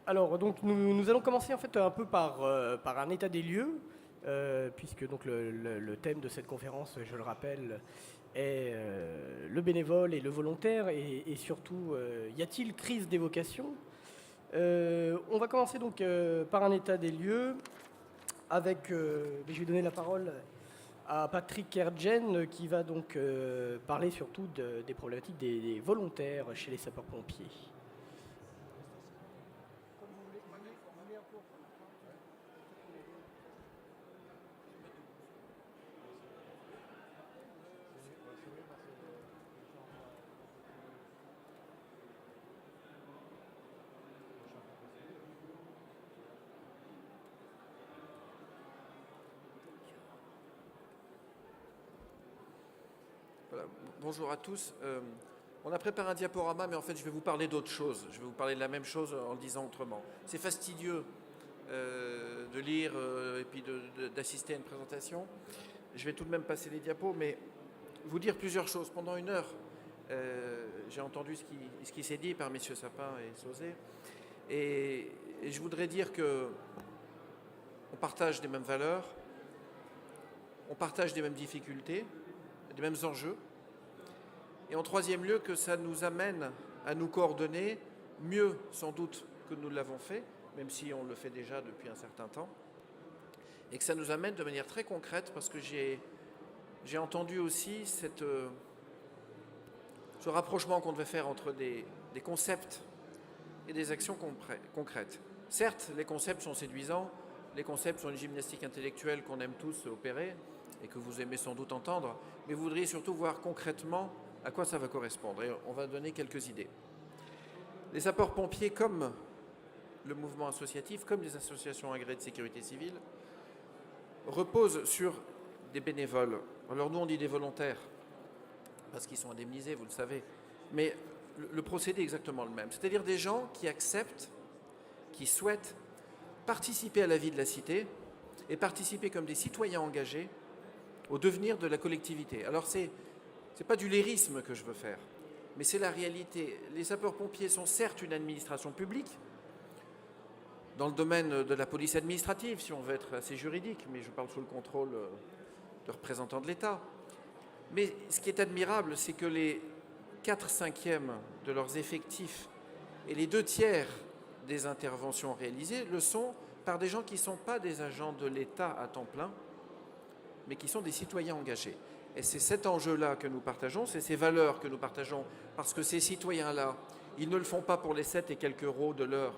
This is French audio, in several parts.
Alors, donc, nous allons commencer en fait un peu par un état des lieux, puisque donc le thème de cette conférence, je le rappelle, est le bénévole et le volontaire, et surtout, y a-t-il crise des vocations? On va commencer donc par un état des lieux, avec, je vais donner la parole à Patrick Kerjen, qui va donc parler surtout des problématiques des volontaires chez les sapeurs-pompiers. Voilà. Bonjour à tous. On a préparé un diaporama, mais en fait, je vais vous parler d'autre chose. Je vais vous parler de la même chose en le disant autrement. C'est fastidieux de lire et puis d'assister à une présentation. Je vais tout de même passer les diapos, mais vous dire plusieurs choses. Pendant une heure, j'ai entendu ce qui s'est dit par messieurs Sapin et Sauzet. Et je voudrais dire que on partage des mêmes valeurs, on partage des mêmes difficultés, des mêmes enjeux. Et en troisième lieu, que ça nous amène à nous coordonner mieux sans doute que nous l'avons fait, même si on le fait déjà depuis un certain temps, et que ça nous amène de manière très concrète, parce que j'ai entendu aussi ce rapprochement qu'on devait faire entre des concepts et des actions concrètes. Certes, les concepts sont séduisants, les concepts sont une gymnastique intellectuelle qu'on aime tous opérer et que vous aimez sans doute entendre, mais vous voudriez surtout voir concrètement à quoi ça va correspondre. Et on va donner quelques idées. Les sapeurs-pompiers, comme le mouvement associatif, comme les associations agréées de sécurité civile, reposent sur des bénévoles. Alors nous, on dit des volontaires, parce qu'ils sont indemnisés, vous le savez. Mais le procédé est exactement le même. C'est-à-dire des gens qui acceptent, qui souhaitent participer à la vie de la cité et participer comme des citoyens engagés au devenir de la collectivité. Alors c'est pas du lyrisme que je veux faire, mais c'est la réalité. Les sapeurs-pompiers sont certes une administration publique, dans le domaine de la police administrative, si on veut être assez juridique, mais je parle sous le contrôle de représentants de l'État. Mais ce qui est admirable, c'est que les 4/5 de leurs effectifs et les 2/3 des interventions réalisées le sont par des gens qui ne sont pas des agents de l'État à temps plein, mais qui sont des citoyens engagés. Et c'est cet enjeu-là que nous partageons, c'est ces valeurs que nous partageons, parce que ces citoyens-là, ils ne le font pas pour les 7 et quelques euros de l'heure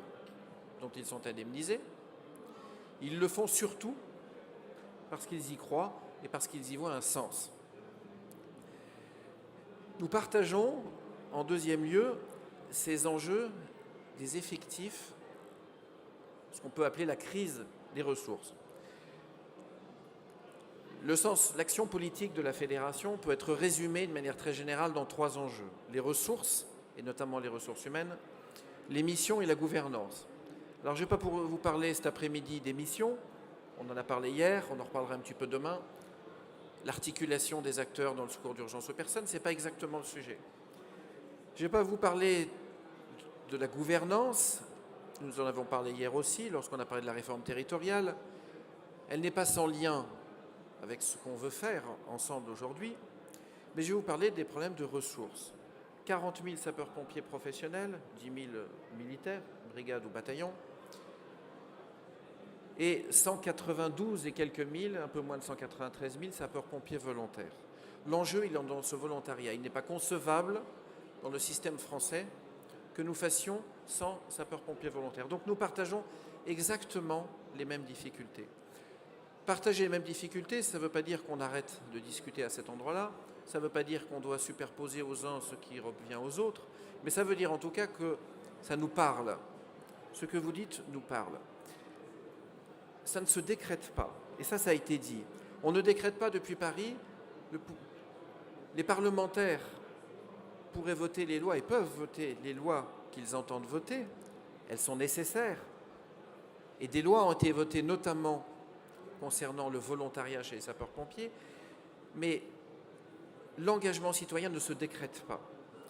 dont ils sont indemnisés, ils le font surtout parce qu'ils y croient et parce qu'ils y voient un sens. Nous partageons, en deuxième lieu, ces enjeux des effectifs, ce qu'on peut appeler la crise des ressources. L'action politique de la fédération peut être résumée de manière très générale dans 3 enjeux. Les ressources, et notamment les ressources humaines, les missions et la gouvernance. Alors je ne vais pas vous parler cet après-midi des missions, on en a parlé hier, on en reparlera un petit peu demain. L'articulation des acteurs dans le secours d'urgence aux personnes, ce n'est pas exactement le sujet. Je ne vais pas vous parler de la gouvernance, nous en avons parlé hier aussi lorsqu'on a parlé de la réforme territoriale. Elle n'est pas sans lien avec ce qu'on veut faire ensemble aujourd'hui, mais je vais vous parler des problèmes de ressources. 40 000 sapeurs-pompiers professionnels, 10 000 militaires, brigades ou bataillons, et 192 et quelques mille, un peu moins de 193 000 sapeurs-pompiers volontaires. L'enjeu, il est dans ce volontariat. Il n'est pas concevable dans le système français que nous fassions sans sapeurs-pompiers volontaires. Donc nous partageons exactement les mêmes difficultés. Partager les mêmes difficultés, ça ne veut pas dire qu'on arrête de discuter à cet endroit-là, ça ne veut pas dire qu'on doit superposer aux uns ce qui revient aux autres, mais ça veut dire en tout cas que ça nous parle. Ce que vous dites nous parle. Ça ne se décrète pas, et ça a été dit. On ne décrète pas depuis Paris. Les parlementaires pourraient voter les lois et peuvent voter les lois qu'ils entendent voter. Elles sont nécessaires. Et des lois ont été votées notamment concernant le volontariat chez les sapeurs-pompiers, mais l'engagement citoyen ne se décrète pas,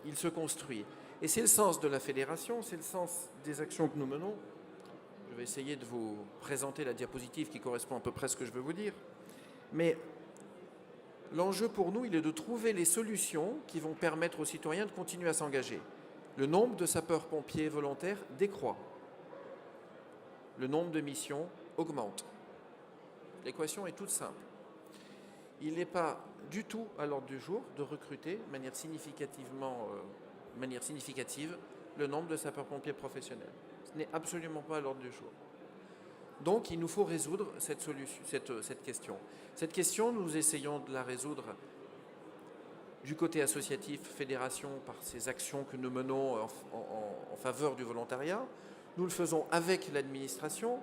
il se construit. Et c'est le sens de la fédération, c'est le sens des actions que nous menons, vais essayer de vous présenter la diapositive qui correspond à peu près à ce que je veux vous dire. Mais l'enjeu pour nous, il est de trouver les solutions qui vont permettre aux citoyens de continuer à s'engager. Le nombre de sapeurs-pompiers volontaires décroît. Le nombre de missions augmente. L'équation est toute simple. Il n'est pas du tout à l'ordre du jour de recruter de manière significative le nombre de sapeurs-pompiers professionnels. Ce n'est absolument pas à l'ordre du jour. Donc il nous faut résoudre cette question. Cette question, nous essayons de la résoudre du côté associatif, fédération, par ces actions que nous menons en faveur du volontariat. Nous le faisons avec l'administration.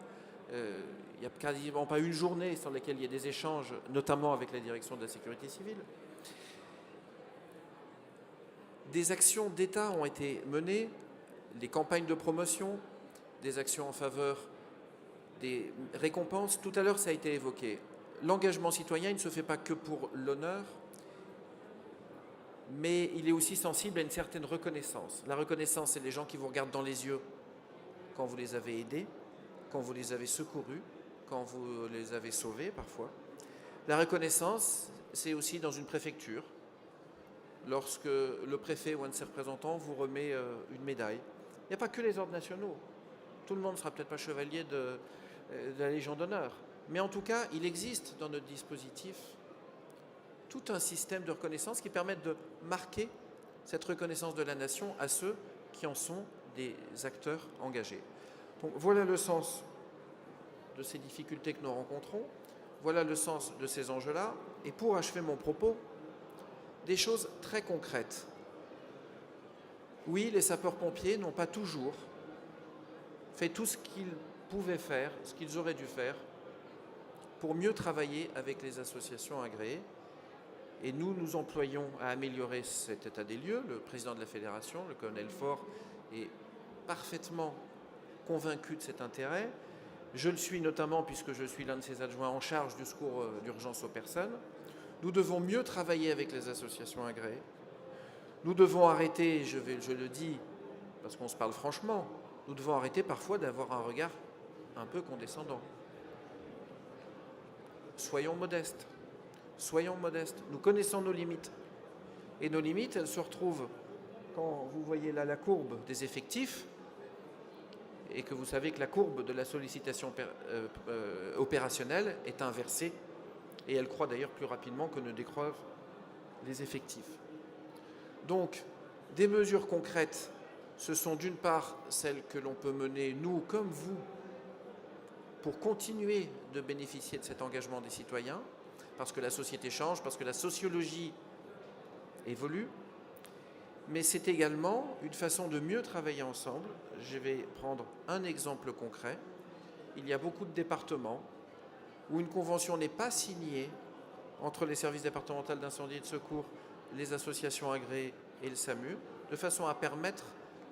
Il n'y a quasiment pas une journée sur laquelle il y a des échanges, notamment avec la direction de la sécurité civile. Des actions d'État ont été menées, des campagnes de promotion, des actions en faveur des récompenses. Tout à l'heure, ça a été évoqué. L'engagement citoyen, il ne se fait pas que pour l'honneur, mais il est aussi sensible à une certaine reconnaissance. La reconnaissance, c'est les gens qui vous regardent dans les yeux quand vous les avez aidés, quand vous les avez secourus, quand vous les avez sauvés parfois. La reconnaissance, c'est aussi dans une préfecture, lorsque le préfet ou un de ses représentants vous remet une médaille. Il n'y a pas que les ordres nationaux. Tout le monde ne sera peut-être pas chevalier de la Légion d'honneur. Mais en tout cas, il existe dans notre dispositif tout un système de reconnaissance qui permet de marquer cette reconnaissance de la nation à ceux qui en sont des acteurs engagés. Donc voilà le sens de ces difficultés que nous rencontrons, voilà le sens de ces enjeux-là. Et pour achever mon propos, des choses très concrètes. Oui, les sapeurs-pompiers n'ont pas toujours fait tout ce qu'ils pouvaient faire, ce qu'ils auraient dû faire, pour mieux travailler avec les associations agréées. Et nous nous employons à améliorer cet état des lieux. Le président de la fédération, le colonel Faure, est parfaitement convaincu de cet intérêt. Je le suis notamment puisque je suis l'un de ses adjoints en charge du secours d'urgence aux personnes. Nous devons mieux travailler avec les associations agréées. Nous devons arrêter, je le dis parce qu'on se parle franchement, nous devons arrêter parfois d'avoir un regard un peu condescendant. Soyons modestes. Soyons modestes. Nous connaissons nos limites. Et nos limites, elles se retrouvent quand vous voyez là la courbe des effectifs et que vous savez que la courbe de la sollicitation opérationnelle est inversée et elle croît d'ailleurs plus rapidement que ne décroissent les effectifs. Donc, des mesures concrètes, ce sont d'une part celles que l'on peut mener, nous comme vous, pour continuer de bénéficier de cet engagement des citoyens, parce que la société change, parce que la sociologie évolue, mais c'est également une façon de mieux travailler ensemble. Je vais prendre un exemple concret. Il y a beaucoup de départements où une convention n'est pas signée entre les services départementaux d'incendie et de secours, les associations agréées et le SAMU, de façon à permettre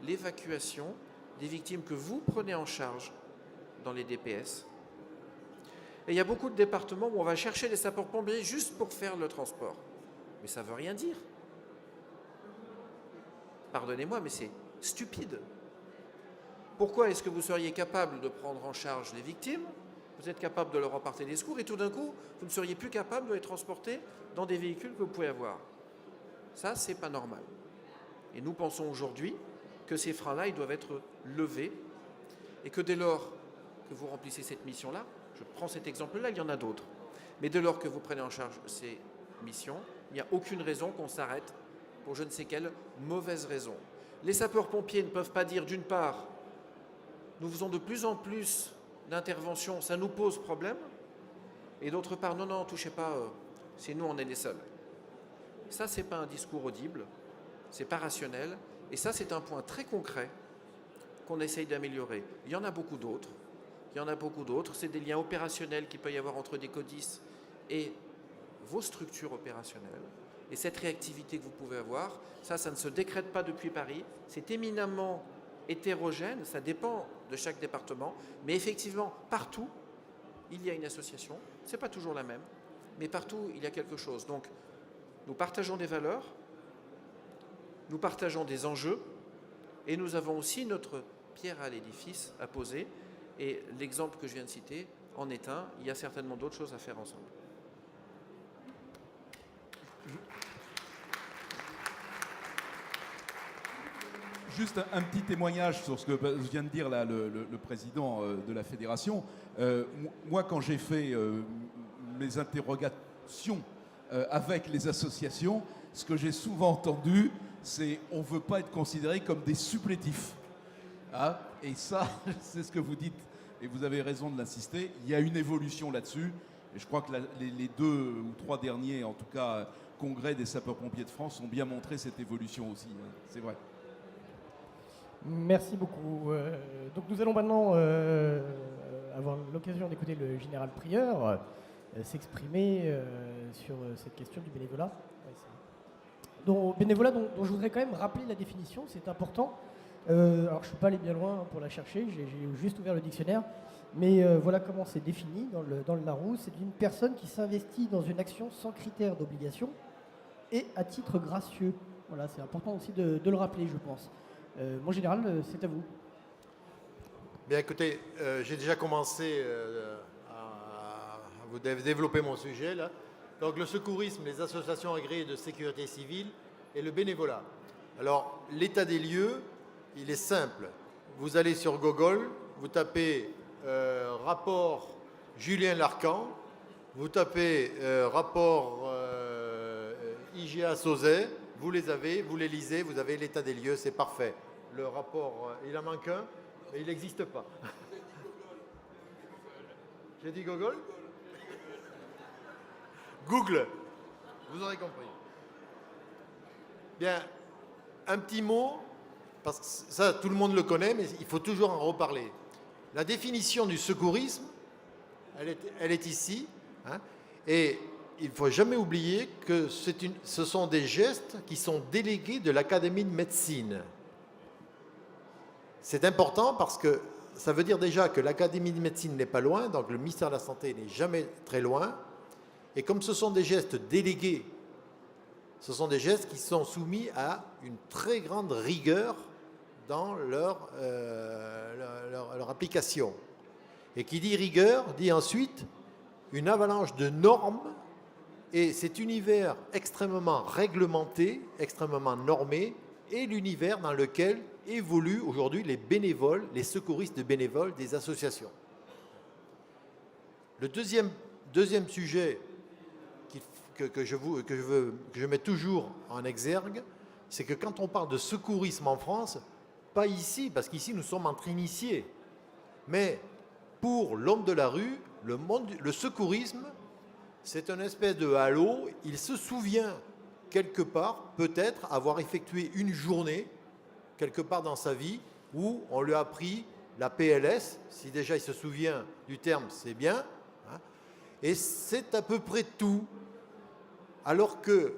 l'évacuation des victimes que vous prenez en charge dans les DPS. Et il y a beaucoup de départements où on va chercher les sapeurs-pompiers juste pour faire le transport. Mais ça ne veut rien dire. Pardonnez-moi, mais c'est stupide. Pourquoi est-ce que vous seriez capable de prendre en charge les victimes, vous êtes capable de leur apporter des secours, et tout d'un coup, vous ne seriez plus capable de les transporter dans des véhicules que vous pouvez avoir? Ça, c'est pas normal. Et nous pensons aujourd'hui que ces freins-là, ils doivent être levés, et que dès lors que vous remplissez cette mission-là, je prends cet exemple-là, il y en a d'autres, mais dès lors que vous prenez en charge ces missions, il n'y a aucune raison qu'on s'arrête pour je ne sais quelle mauvaise raison. Les sapeurs-pompiers ne peuvent pas dire, d'une part, nous faisons de plus en plus d'interventions, ça nous pose problème, et d'autre part, non, non, touchez pas, c'est nous, on est les seuls. Ça, c'est pas un discours audible, c'est pas rationnel, et ça, c'est un point très concret qu'on essaye d'améliorer. Il y en a beaucoup d'autres. Il y en a beaucoup d'autres. C'est des liens opérationnels qu'il peut y avoir entre des CODIS et vos structures opérationnelles. Et cette réactivité que vous pouvez avoir, ça ne se décrète pas depuis Paris. C'est éminemment hétérogène, ça dépend de chaque département. Mais effectivement, partout, il y a une association. Ce n'est pas toujours la même, mais partout, il y a quelque chose. Donc, nous partageons des valeurs, nous partageons des enjeux, et nous avons aussi notre pierre à l'édifice à poser. Et l'exemple que je viens de citer en est un. Il y a certainement d'autres choses à faire ensemble. Juste un petit témoignage sur ce que vient de dire là, le président de la fédération. Moi, quand j'ai fait mes interrogations avec les associations, ce que j'ai souvent entendu, c'est on ne veut pas être considéré comme des supplétifs. Hein, et ça, c'est ce que vous dites, et vous avez raison de l'insister. Il y a une évolution là-dessus, et je crois que les 2 ou 3 derniers, en tout cas, congrès des sapeurs-pompiers de France ont bien montré cette évolution aussi. Hein, c'est vrai. Merci beaucoup. Donc nous allons maintenant avoir l'occasion d'écouter le général Prieur s'exprimer sur cette question du bénévolat. Bénévolat dont je voudrais quand même rappeler la définition, c'est important. Alors je ne suis pas allé bien loin pour la chercher, j'ai juste ouvert le dictionnaire, mais voilà comment c'est défini dans le Larousse. C'est une personne qui s'investit dans une action sans critère d'obligation et à titre gracieux. Voilà, c'est important aussi de le rappeler, je pense. Mon général, c'est à vous. Bien, écoutez, j'ai déjà commencé à vous développer mon sujet là. Donc, le secourisme, les associations agréées de sécurité civile et le bénévolat. Alors, l'état des lieux, il est simple. Vous allez sur Google, vous tapez rapport Julien Larcan, vous tapez rapport IGA Sauzet. Vous les avez, vous les lisez, vous avez l'état des lieux, c'est parfait. Le rapport, il en manque un, mais il n'existe pas. J'ai dit Google ? Google, vous aurez compris. Bien, un petit mot, parce que ça, tout le monde le connaît, mais il faut toujours en reparler. La définition du secourisme, elle est ici, hein, et il ne faut jamais oublier que ce sont des gestes qui sont délégués de l'Académie de médecine. C'est important parce que ça veut dire déjà que l'Académie de médecine n'est pas loin, donc le ministère de la Santé n'est jamais très loin. Et comme ce sont des gestes délégués, ce sont des gestes qui sont soumis à une très grande rigueur dans leur application. Et qui dit rigueur, dit ensuite une avalanche de normes. Et cet univers extrêmement réglementé, extrêmement normé, est l'univers dans lequel évoluent aujourd'hui les bénévoles, les secouristes bénévoles des associations. Le deuxième sujet que je mets toujours en exergue, c'est que quand on parle de secourisme en France, pas ici, parce qu'ici nous sommes entre initiés, mais pour l'homme de la rue, le secourisme, c'est une espèce de halo. Il se souvient quelque part, peut-être, avoir effectué une journée, quelque part dans sa vie, où on lui a appris la PLS. Si déjà il se souvient du terme, c'est bien. Hein, et c'est à peu près tout. Alors que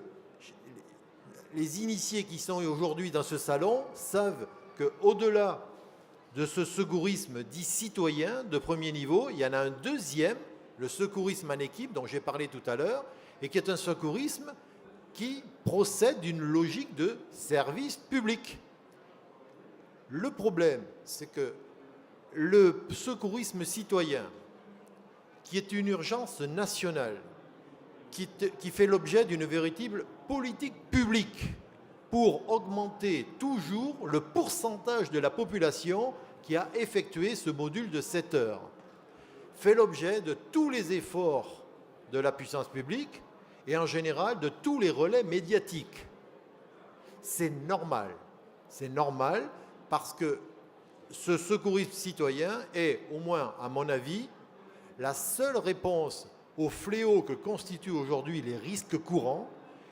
les initiés qui sont aujourd'hui dans ce salon savent qu'au-delà de ce secourisme dit citoyen de premier niveau, il y en a un deuxième, le secourisme en équipe dont j'ai parlé tout à l'heure, et qui est un secourisme qui procède d'une logique de service public. Le problème, c'est que le secourisme citoyen, qui est une urgence nationale, qui fait l'objet d'une véritable politique publique pour augmenter toujours le pourcentage de la population qui a effectué ce module de 7 heures, fait l'objet de tous les efforts de la puissance publique et en général de tous les relais médiatiques. C'est normal parce que ce secourisme citoyen est, au moins à mon avis, la seule réponse au fléau que constituent aujourd'hui les risques courants.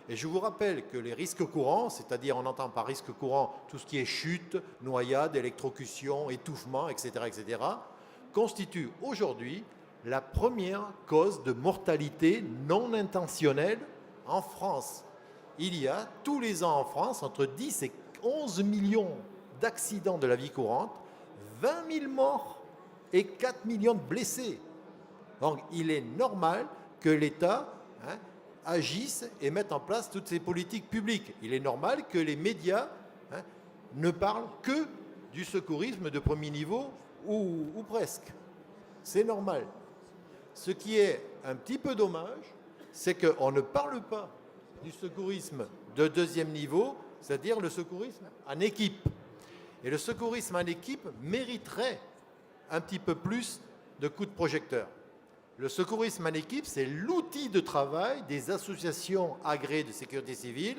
Et je vous rappelle que les risques courants, c'est-à-dire on entend par risque courant tout ce qui est chute, noyade, électrocution, étouffement, etc., constituent aujourd'hui la première cause de mortalité non intentionnelle en France. Il y a tous les ans en France entre 10 et 11 millions d'accidents de la vie courante, 20 000 morts et 4 millions de blessés. Donc il est normal que l'État agisse et mette en place toutes ces politiques publiques. Il est normal que les médias ne parlent que du secourisme de premier niveau ou presque. C'est normal. Ce qui est un petit peu dommage, c'est qu'on ne parle pas du secourisme de deuxième niveau, c'est-à-dire le secourisme en équipe. Et le secourisme en équipe mériterait un petit peu plus de coups de projecteur. Le secourisme en équipe, c'est l'outil de travail des associations agréées de sécurité civile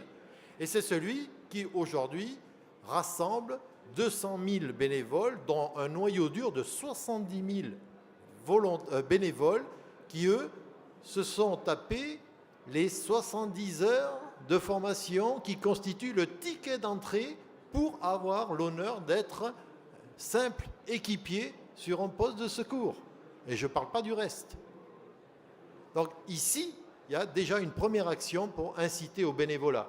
et c'est celui qui, aujourd'hui, rassemble 200 000 bénévoles, dont un noyau dur de 70 000 bénévoles qui, eux, se sont tapés les 70 heures de formation qui constituent le ticket d'entrée pour avoir l'honneur d'être simple équipier sur un poste de secours. Et je ne parle pas du reste. Donc ici, il y a déjà une première action pour inciter au bénévolat.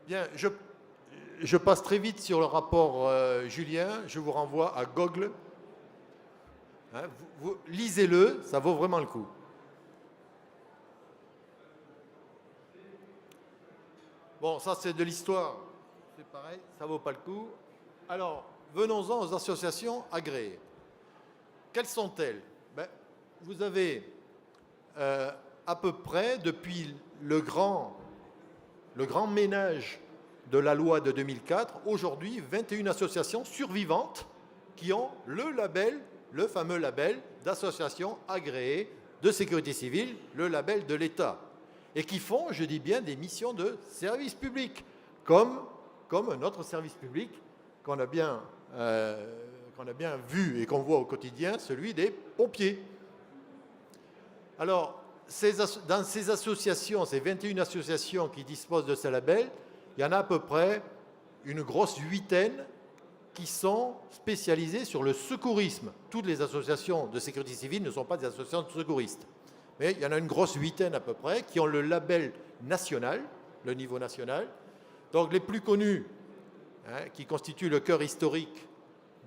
Bien, je passe très vite sur le rapport Julien. Je vous renvoie à Google. Hein, lisez-le, ça vaut vraiment le coup. Bon, ça c'est de l'histoire. C'est pareil, ça vaut pas le coup. Alors, venons-en aux associations agréées. Quelles sont-elles? Vous avez à peu près, depuis le grand ménage de la loi de 2004, aujourd'hui 21 associations survivantes qui ont le label, le fameux label d'association agréée de sécurité civile, le label de l'État, et qui font, je dis bien, des missions de service public, comme un autre service public qu'on a bien vu et qu'on voit au quotidien, celui des pompiers. Alors, dans ces associations, ces 21 associations qui disposent de ce label, il y en a à peu près une grosse huitaine qui sont spécialisées sur le secourisme. Toutes les associations de sécurité civile ne sont pas des associations de secouristes. Mais il y en a une grosse huitaine à peu près qui ont le label national, le niveau national. Donc les plus connus, qui constituent le cœur historique,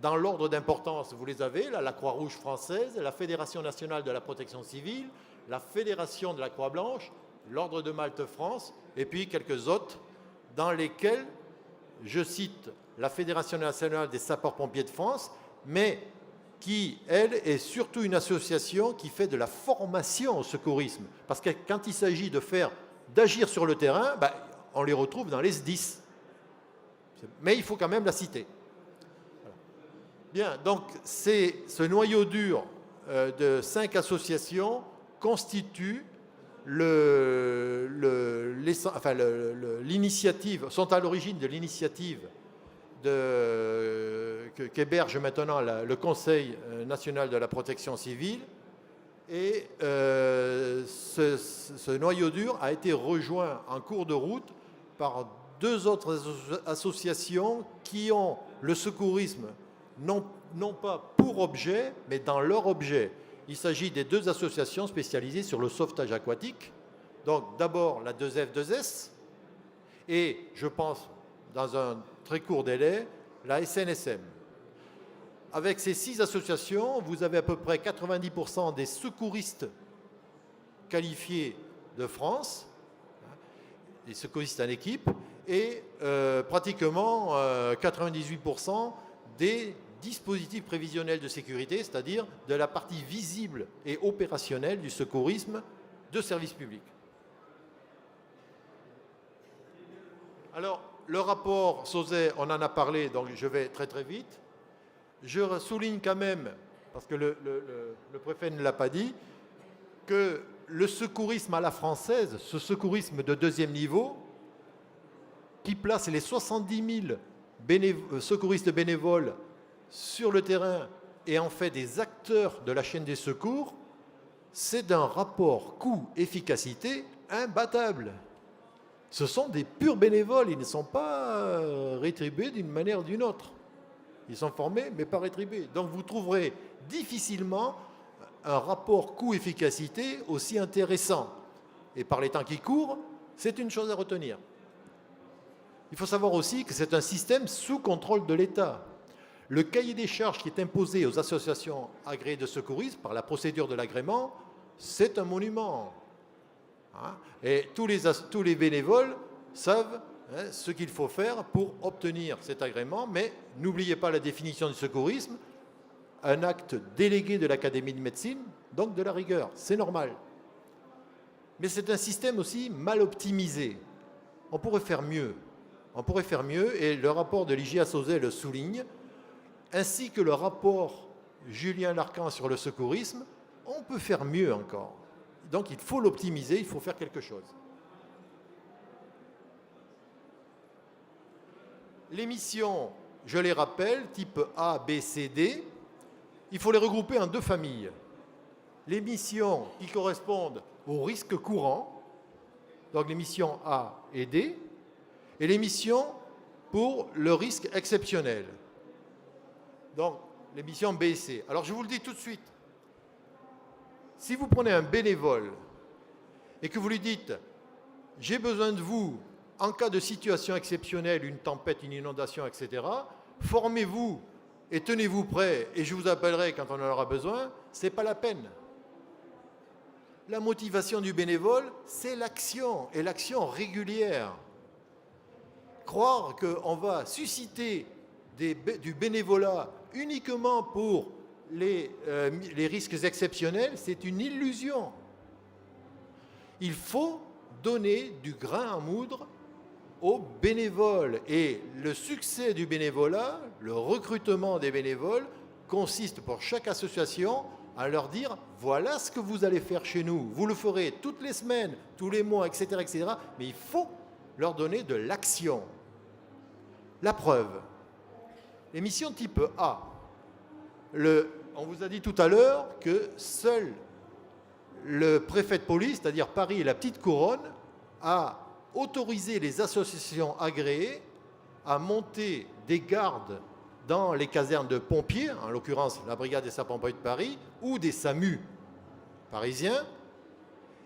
dans l'ordre d'importance, vous les avez, là, la Croix-Rouge française, la Fédération nationale de la protection civile, la Fédération de la Croix-Blanche, l'Ordre de Malte France, et puis quelques autres, dans lesquels je cite la Fédération nationale des sapeurs-pompiers de France, mais qui, elle, est surtout une association qui fait de la formation au secourisme. Parce que quand il s'agit d'agir sur le terrain, on les retrouve dans les SDIS. Mais il faut quand même la citer. Bien, donc ce noyau dur de 5 associations constitue l'initiative, sont à l'origine de l'initiative qu'héberge maintenant le Conseil national de la protection civile. Et ce noyau dur a été rejoint en cours de route par 2 autres associations qui ont le secourisme non pas pour objet, mais dans leur objet. Il s'agit des 2 associations spécialisées sur le sauvetage aquatique. Donc d'abord la 2F2S et je pense dans un très court délai la SNSM. Avec ces 6 associations, vous avez à peu près 90% des secouristes qualifiés de France, des secouristes en équipe, et pratiquement 98% des dispositifs prévisionnels de sécurité, c'est-à-dire de la partie visible et opérationnelle du secourisme de service public. Alors, le rapport Sauzet, on en a parlé, donc je vais très très vite. Je souligne quand même, parce que le préfet ne l'a pas dit, que le secourisme à la française, ce secourisme de deuxième niveau, qui place les 70 000 secouristes bénévoles sur le terrain et en fait des acteurs de la chaîne des secours, c'est d'un rapport coût-efficacité imbattable. Ce sont des purs bénévoles, ils ne sont pas rétribués d'une manière ou d'une autre. Ils sont formés, mais pas rétribués. Donc vous trouverez difficilement un rapport coût-efficacité aussi intéressant. Et par les temps qui courent, c'est une chose à retenir. Il faut savoir aussi que c'est un système sous contrôle de l'État. Le cahier des charges qui est imposé aux associations agréées de secourisme par la procédure de l'agrément, c'est un monument. Et tous les bénévoles savent ce qu'il faut faire pour obtenir cet agrément. Mais n'oubliez pas la définition du secourisme, un acte délégué de l'Académie de médecine, donc de la rigueur, c'est normal. Mais c'est un système aussi mal optimisé. On pourrait faire mieux. On pourrait faire mieux, et le rapport de l'IGA Sauzet le souligne, ainsi que le rapport Julien Larcan sur le secourisme. On peut faire mieux encore. Donc il faut l'optimiser, il faut faire quelque chose. Les missions, je les rappelle, type A, B, C, D, il faut les regrouper en deux familles. Les missions qui correspondent aux risques courants, donc les missions A et D, et les missions pour le risque exceptionnel, donc les missions B et C. Alors je vous le dis tout de suite, si vous prenez un bénévole et que vous lui dites « j'ai besoin de vous en cas de situation exceptionnelle, une tempête, une inondation, etc., formez-vous et tenez-vous prêts et je vous appellerai quand on en aura besoin », ce n'est pas la peine. La motivation du bénévole, c'est l'action, et l'action régulière. Croire qu'on va susciter du bénévolat uniquement pour les risques exceptionnels, c'est une illusion. Il faut donner du grain à moudre aux bénévoles. Et le succès du bénévolat, le recrutement des bénévoles, consiste pour chaque association à leur dire « voilà ce que vous allez faire chez nous, vous le ferez toutes les semaines, tous les mois, etc. etc. » Mais il faut leur donner de l'action. La preuve, les missions type A, on vous a dit tout à l'heure que seul le préfet de police, c'est-à-dire Paris et la petite couronne, a autorisé les associations agréées à monter des gardes dans les casernes de pompiers, en l'occurrence la brigade des sapeurs-pompiers de Paris, ou des SAMU parisiens.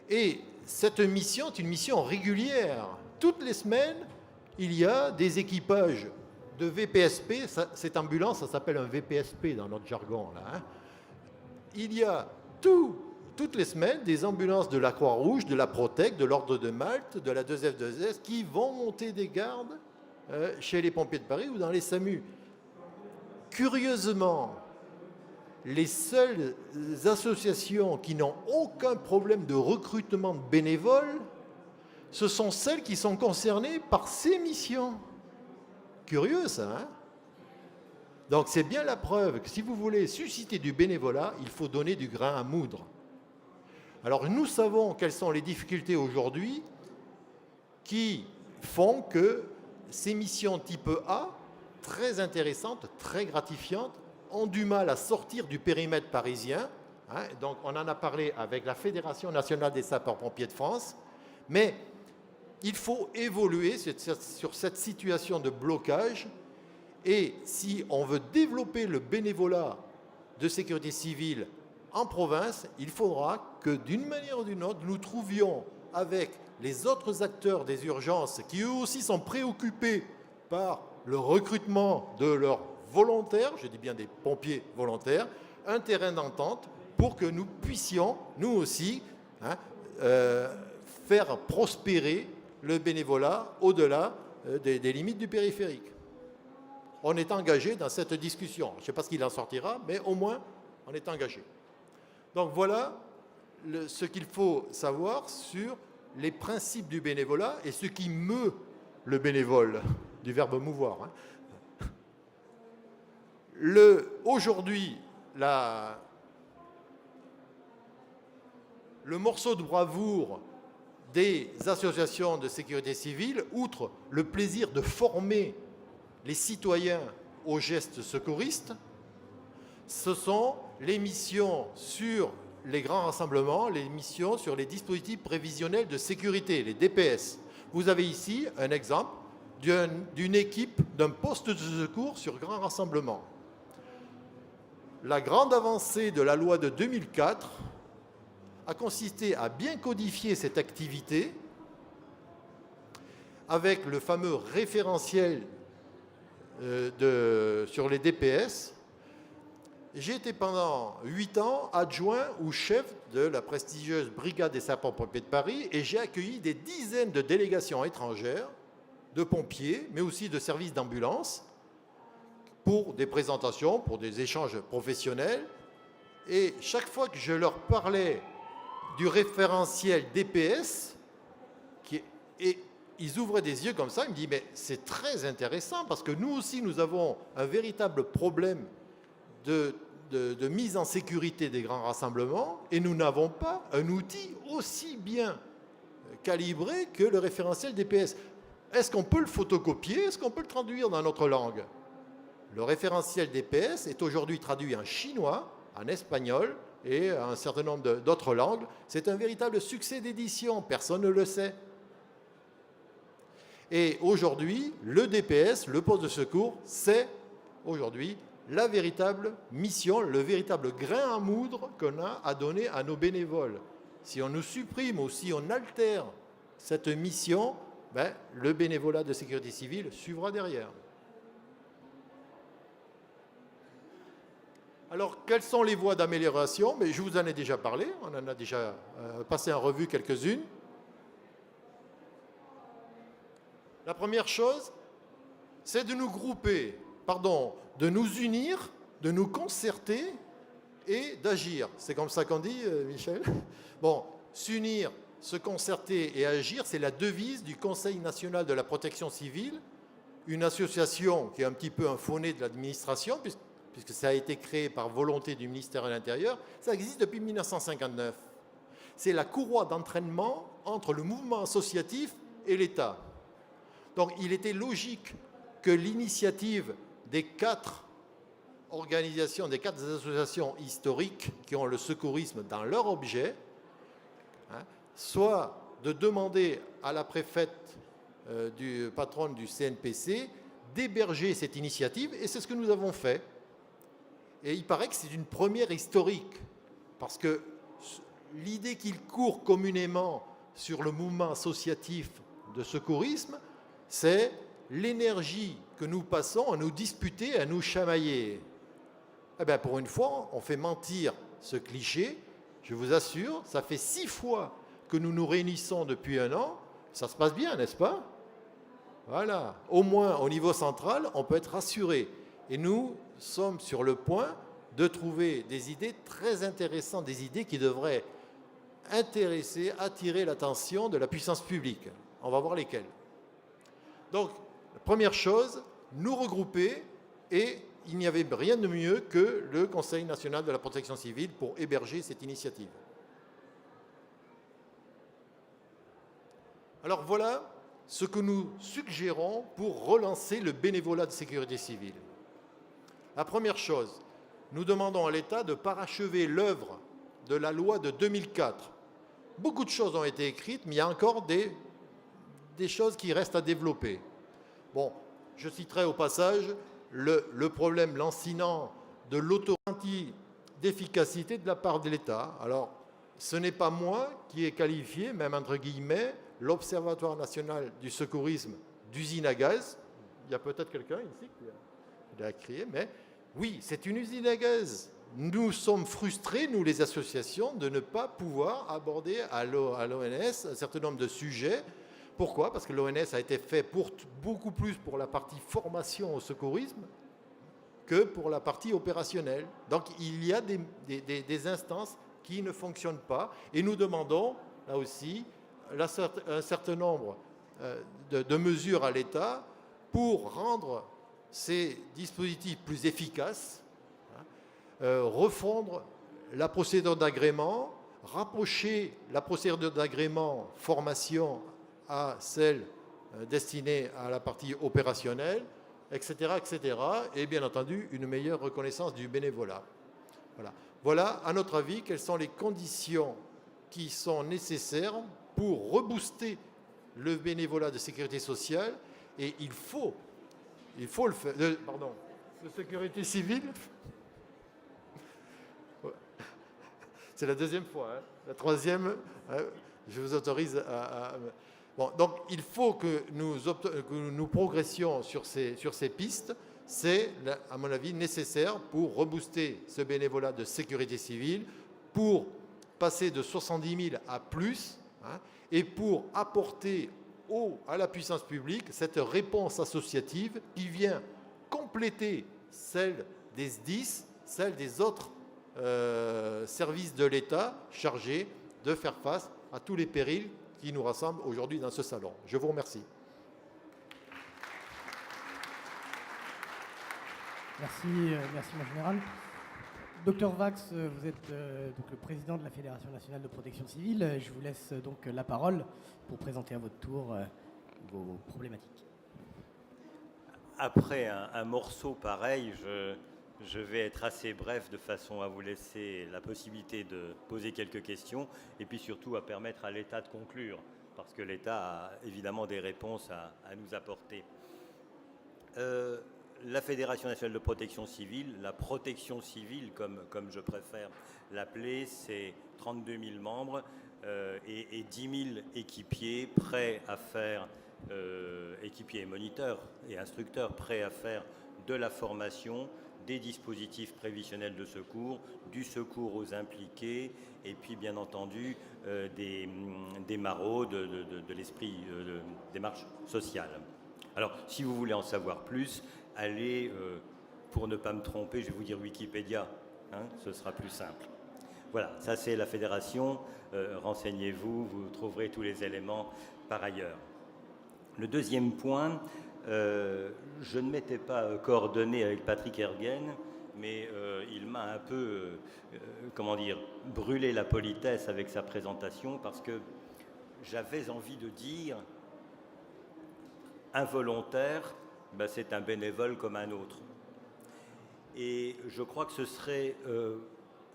Et cette mission est une mission régulière. Toutes les semaines, il y a des équipages de VPSP. Cette ambulance, ça s'appelle un VPSP dans notre jargon, là, hein. Il y a toutes les semaines des ambulances de la Croix-Rouge, de la Protec, de l'Ordre de Malte, de la 2F2S, qui vont monter des gardes chez les pompiers de Paris ou dans les SAMU. Curieusement, les seules associations qui n'ont aucun problème de recrutement de bénévoles, ce sont celles qui sont concernées par ces missions. Curieux, ça, hein? Donc c'est bien la preuve que si vous voulez susciter du bénévolat, il faut donner du grain à moudre. Alors nous savons quelles sont les difficultés aujourd'hui qui font que ces missions type A, très intéressantes, très gratifiantes, ont du mal à sortir du périmètre parisien. Hein, donc on en a parlé avec la Fédération nationale des sapeurs-pompiers de France, mais il faut évoluer sur cette situation de blocage, et si on veut développer le bénévolat de sécurité civile en province, il faudra que d'une manière ou d'une autre, nous trouvions avec les autres acteurs des urgences qui eux aussi sont préoccupés par le recrutement de leurs volontaires, je dis bien des pompiers volontaires, un terrain d'entente pour que nous puissions, nous aussi, faire prospérer le bénévolat au-delà des limites du périphérique. On est engagé dans cette discussion. Je ne sais pas ce qu'il en sortira, mais au moins, on est engagé. Donc voilà ce qu'il faut savoir sur les principes du bénévolat et ce qui meut le bénévole, du verbe mouvoir. Hein. Aujourd'hui, le morceau de bravoure des associations de sécurité civile, outre le plaisir de former les citoyens aux gestes secouristes, ce sont les missions sur les grands rassemblements, les missions sur les dispositifs prévisionnels de sécurité, les DPS. Vous avez ici un exemple d'une équipe, d'un poste de secours sur grand rassemblement. La grande avancée de la loi de 2004 a consisté à bien codifier cette activité avec le fameux référentiel sur les DPS. J'ai été pendant 8 ans adjoint ou chef de la prestigieuse Brigade des sapeurs-pompiers de Paris et j'ai accueilli des dizaines de délégations étrangères de pompiers, mais aussi de services d'ambulance, pour des présentations, pour des échanges professionnels. Et chaque fois que je leur parlais du référentiel DPS, et ils ouvraient des yeux comme ça, ils me disent, mais c'est très intéressant, parce que nous aussi, nous avons un véritable problème de mise en sécurité des grands rassemblements, et nous n'avons pas un outil aussi bien calibré que le référentiel DPS. Est-ce qu'on peut le photocopier? Est-ce qu'on peut le traduire dans notre langue? Le référentiel DPS est aujourd'hui traduit en chinois, en espagnol et un certain nombre d'autres langues. C'est un véritable succès d'édition, personne ne le sait. Et aujourd'hui, le DPS, le poste de secours, c'est aujourd'hui la véritable mission, le véritable grain à moudre qu'on a à donner à nos bénévoles. Si on nous supprime ou si on altère cette mission, ben, le bénévolat de sécurité civile suivra derrière. Alors, quelles sont les voies d'amélioration? Mais je vous en ai déjà parlé, on en a déjà passé en revue quelques-unes. La première chose, c'est de nous grouper, de nous unir, de nous concerter et d'agir. C'est comme ça qu'on dit, Michel? Bon, s'unir, se concerter et agir, c'est la devise du Conseil national de la protection civile, une association qui est un petit peu un faux-nez de l'administration, puisque ça a été créé par volonté du ministère de l'Intérieur. Ça existe depuis 1959. C'est la courroie d'entraînement entre le mouvement associatif et l'État. Donc il était logique que l'initiative des 4 organisations, des 4 associations historiques qui ont le secourisme dans leur objet, soit de demander à la préfète du patron du CNPC d'héberger cette initiative, et c'est ce que nous avons fait. Et il paraît que c'est une première historique, parce que l'idée qu'il court communément sur le mouvement associatif de secourisme, c'est l'énergie que nous passons à nous disputer, à nous chamailler. Eh bien, pour une fois, on fait mentir ce cliché. Je vous assure, ça fait 6 fois que nous nous réunissons depuis 1 an. Ça se passe bien, n'est-ce pas? Voilà. Au moins, au niveau central, on peut être rassuré. Et nous sommes sur le point de trouver des idées très intéressantes, des idées qui devraient intéresser, attirer l'attention de la puissance publique. On va voir lesquelles. Donc, la première chose, nous regrouper, et il n'y avait rien de mieux que le Conseil national de la protection civile pour héberger cette initiative. Alors voilà ce que nous suggérons pour relancer le bénévolat de sécurité civile. La première chose, nous demandons à l'État de parachever l'œuvre de la loi de 2004. Beaucoup de choses ont été écrites, mais il y a encore des choses qui restent à développer. Bon, je citerai au passage le problème lancinant de l'autogarantie d'efficacité de la part de l'État. Alors, ce n'est pas moi qui ai qualifié, même entre guillemets, l'Observatoire national du secourisme d'usine à gaz. Il y a peut-être quelqu'un ici qui l'a crié, mais oui, c'est une usine à gaz. Nous sommes frustrés, nous les associations, de ne pas pouvoir aborder à l'ONS un certain nombre de sujets. Pourquoi? Parce que l'ONS a été fait beaucoup plus pour la partie formation au secourisme que pour la partie opérationnelle. Donc il y a des instances qui ne fonctionnent pas, et nous demandons là aussi un certain nombre de mesures à l'État pour rendre ces dispositifs plus efficaces, refondre la procédure d'agrément, rapprocher la procédure d'agrément formation à celle destinée à la partie opérationnelle, etc., etc. Et bien entendu, une meilleure reconnaissance du bénévolat. Voilà, à notre avis, quelles sont les conditions qui sont nécessaires pour rebooster le bénévolat de sécurité sociale. Et il faut le faire. De sécurité civile. C'est la 2e fois. Hein. La 3e, je vous autorise à... Bon, donc, il faut que nous progressions sur ces pistes. C'est, à mon avis, nécessaire pour rebooster ce bénévolat de sécurité civile, pour passer de 70 000 à plus, et pour apporter à la puissance publique cette réponse associative qui vient compléter celle des SDIS, celle des autres services de l'État chargés de faire face à tous les périls qui nous rassemblent aujourd'hui dans ce salon. Je vous remercie. Merci, merci mon général. Docteur Vax, vous êtes donc le président de la Fédération nationale de protection civile. Je vous laisse donc la parole pour présenter à votre tour vos problématiques. Après un morceau pareil, je vais être assez bref de façon à vous laisser la possibilité de poser quelques questions et puis surtout à permettre à l'État de conclure, parce que l'État a évidemment des réponses à nous apporter. La Fédération nationale de protection civile, la protection civile comme je préfère l'appeler, c'est 32 000 membres et 10 000 équipiers prêts à faire, équipiers et moniteurs et instructeurs prêts à faire de la formation, des dispositifs prévisionnels de secours, du secours aux impliqués et puis bien entendu des maraudes de l'esprit de démarche sociale. Alors si vous voulez en savoir plus, allez, pour ne pas me tromper, je vais vous dire Wikipédia, hein, ce sera plus simple. Voilà, ça c'est la fédération, renseignez-vous, vous trouverez tous les éléments par ailleurs. Le deuxième point, je ne m'étais pas coordonné avec Patrick Ergen, mais il m'a un peu, comment dire, brûlé la politesse avec sa présentation parce que j'avais envie de dire involontaire, ben c'est un bénévole comme un autre. Et je crois que ce serait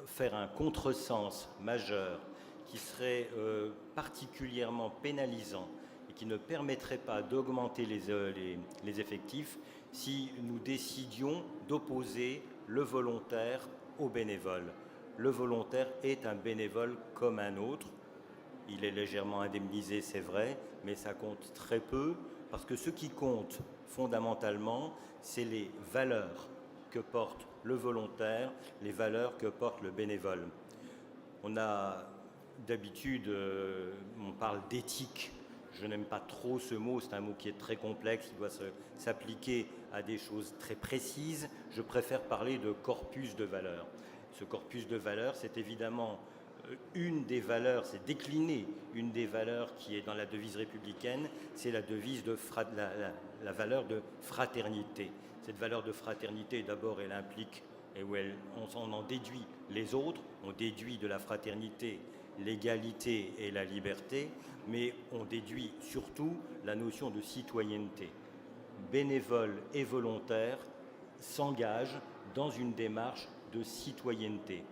faire un contresens majeur qui serait particulièrement pénalisant et qui ne permettrait pas d'augmenter les effectifs si nous décidions d'opposer le volontaire au bénévole. Le volontaire est un bénévole comme un autre. Il est légèrement indemnisé, c'est vrai, mais ça compte très peu parce que ce qui compte fondamentalement, c'est les valeurs que porte le volontaire, les valeurs que porte le bénévole. On a d'habitude, on parle d'éthique. Je n'aime pas trop ce mot, c'est un mot qui est très complexe, il doit s'appliquer à des choses très précises. Je préfère parler de corpus de valeurs. Ce corpus de valeurs, c'est évidemment une des valeurs, c'est décliner une des valeurs qui est dans la devise républicaine, c'est la devise de la valeur de fraternité. Cette valeur de fraternité, d'abord, elle implique, et où on en déduit les autres, on déduit de la fraternité l'égalité et la liberté, mais on déduit surtout la notion de citoyenneté. Bénévoles et volontaires s'engagent dans une démarche de citoyenneté.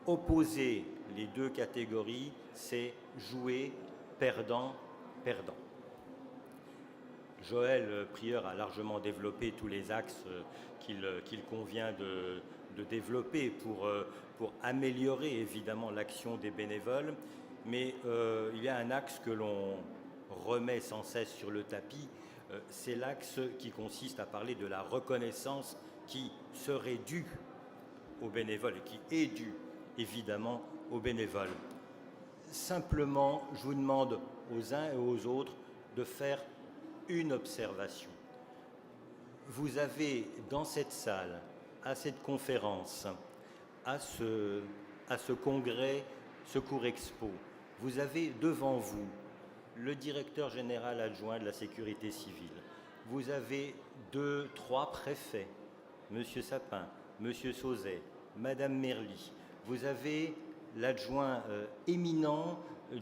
Opposer les deux catégories, c'est jouer perdant-perdant. Joël Prieur a largement développé tous les axes qu'il convient de développer pour améliorer évidemment l'action des bénévoles, mais il y a un axe que l'on remet sans cesse sur le tapis, c'est l'axe qui consiste à parler de la reconnaissance qui serait due aux bénévoles et qui est due évidemment aux bénévoles. Simplement, je vous demande aux uns et aux autres de faire une observation. Vous avez dans cette salle, à cette conférence, à ce congrès Secours Expo, vous avez devant vous le directeur général adjoint de la sécurité civile. Vous avez 2, 3 préfets, M. Sapin, M. Sauzet, Mme Merly. Vous avez l'adjoint éminent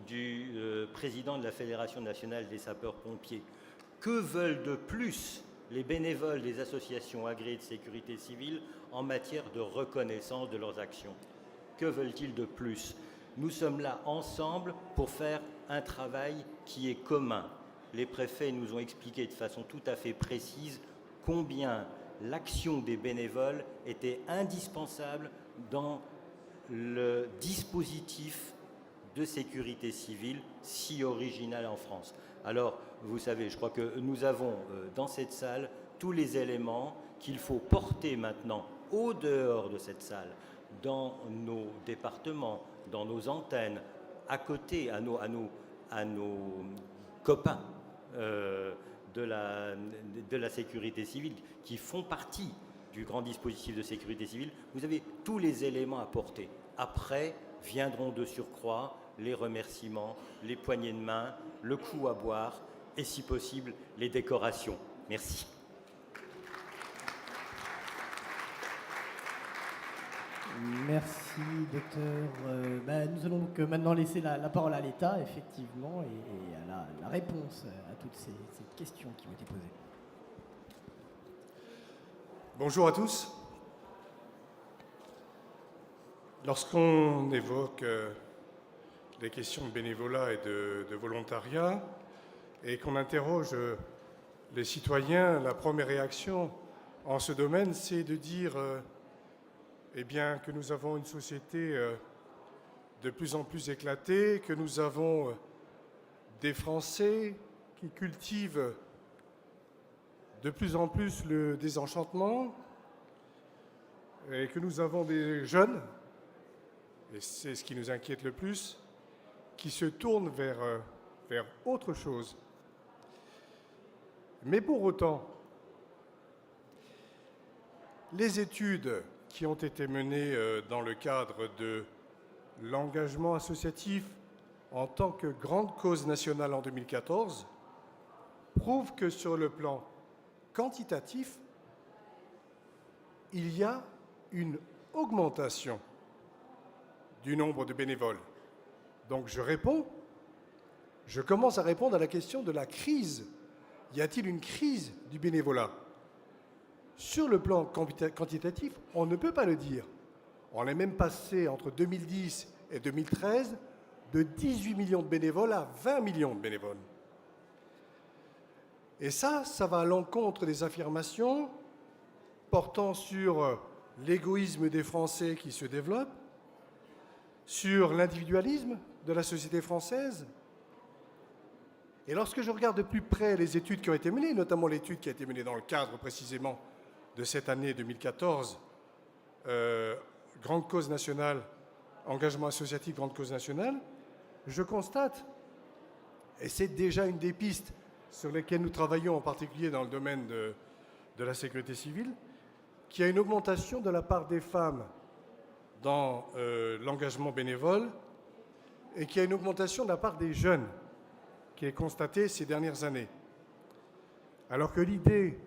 du président de la Fédération nationale des sapeurs-pompiers. Que veulent de plus les bénévoles des associations agréées de sécurité civile en matière de reconnaissance de leurs actions? Que veulent-ils de plus? Nous sommes là ensemble pour faire un travail qui est commun. Les préfets nous ont expliqué de façon tout à fait précise combien l'action des bénévoles était indispensable dans le dispositif de sécurité civile si original en France. Alors, vous savez, je crois que nous avons dans cette salle tous les éléments qu'il faut porter maintenant au dehors de cette salle, dans nos départements, dans nos antennes, à côté, à nos copains de la sécurité civile, qui font partie du grand dispositif de sécurité civile. Vous avez tous les éléments à porter. Après, viendront de surcroît les remerciements, les poignées de main, le coup à boire et, si possible, les décorations. Merci. Merci, docteur. Nous allons donc maintenant laisser la parole à l'État, effectivement, et à la réponse à toutes ces questions qui ont été posées. Bonjour à tous. Lorsqu'on évoque les questions de bénévolat et de volontariat et qu'on interroge les citoyens, la première réaction en ce domaine, c'est de dire eh bien, que nous avons une société de plus en plus éclatée, que nous avons des Français qui cultivent de plus en plus le désenchantement et que nous avons des jeunes, et c'est ce qui nous inquiète le plus, qui se tournent vers autre chose. Mais pour autant, les études qui ont été menées dans le cadre de l'engagement associatif en tant que grande cause nationale en 2014 prouvent que sur le plan quantitatif, il y a une augmentation du nombre de bénévoles. Donc je commence à répondre à la question de la crise. Y a-t-il une crise du bénévolat ? Sur le plan quantitatif, on ne peut pas le dire. On est même passé entre 2010 et 2013 de 18 millions de bénévoles à 20 millions de bénévoles. Et ça va à l'encontre des affirmations portant sur l'égoïsme des Français qui se développe, sur l'individualisme de la société française. Et lorsque je regarde de plus près les études qui ont été menées, notamment l'étude qui a été menée dans le cadre précisément de cette année 2014, Grande Cause Nationale, Engagement Associatif Grande Cause Nationale, je constate, et c'est déjà une des pistes sur lesquelles nous travaillons, en particulier dans le domaine de la sécurité civile, qu'il y a une augmentation de la part des femmes dans l'engagement bénévole et qu'il y a une augmentation de la part des jeunes qui est constatée ces dernières années. Alors que l'idée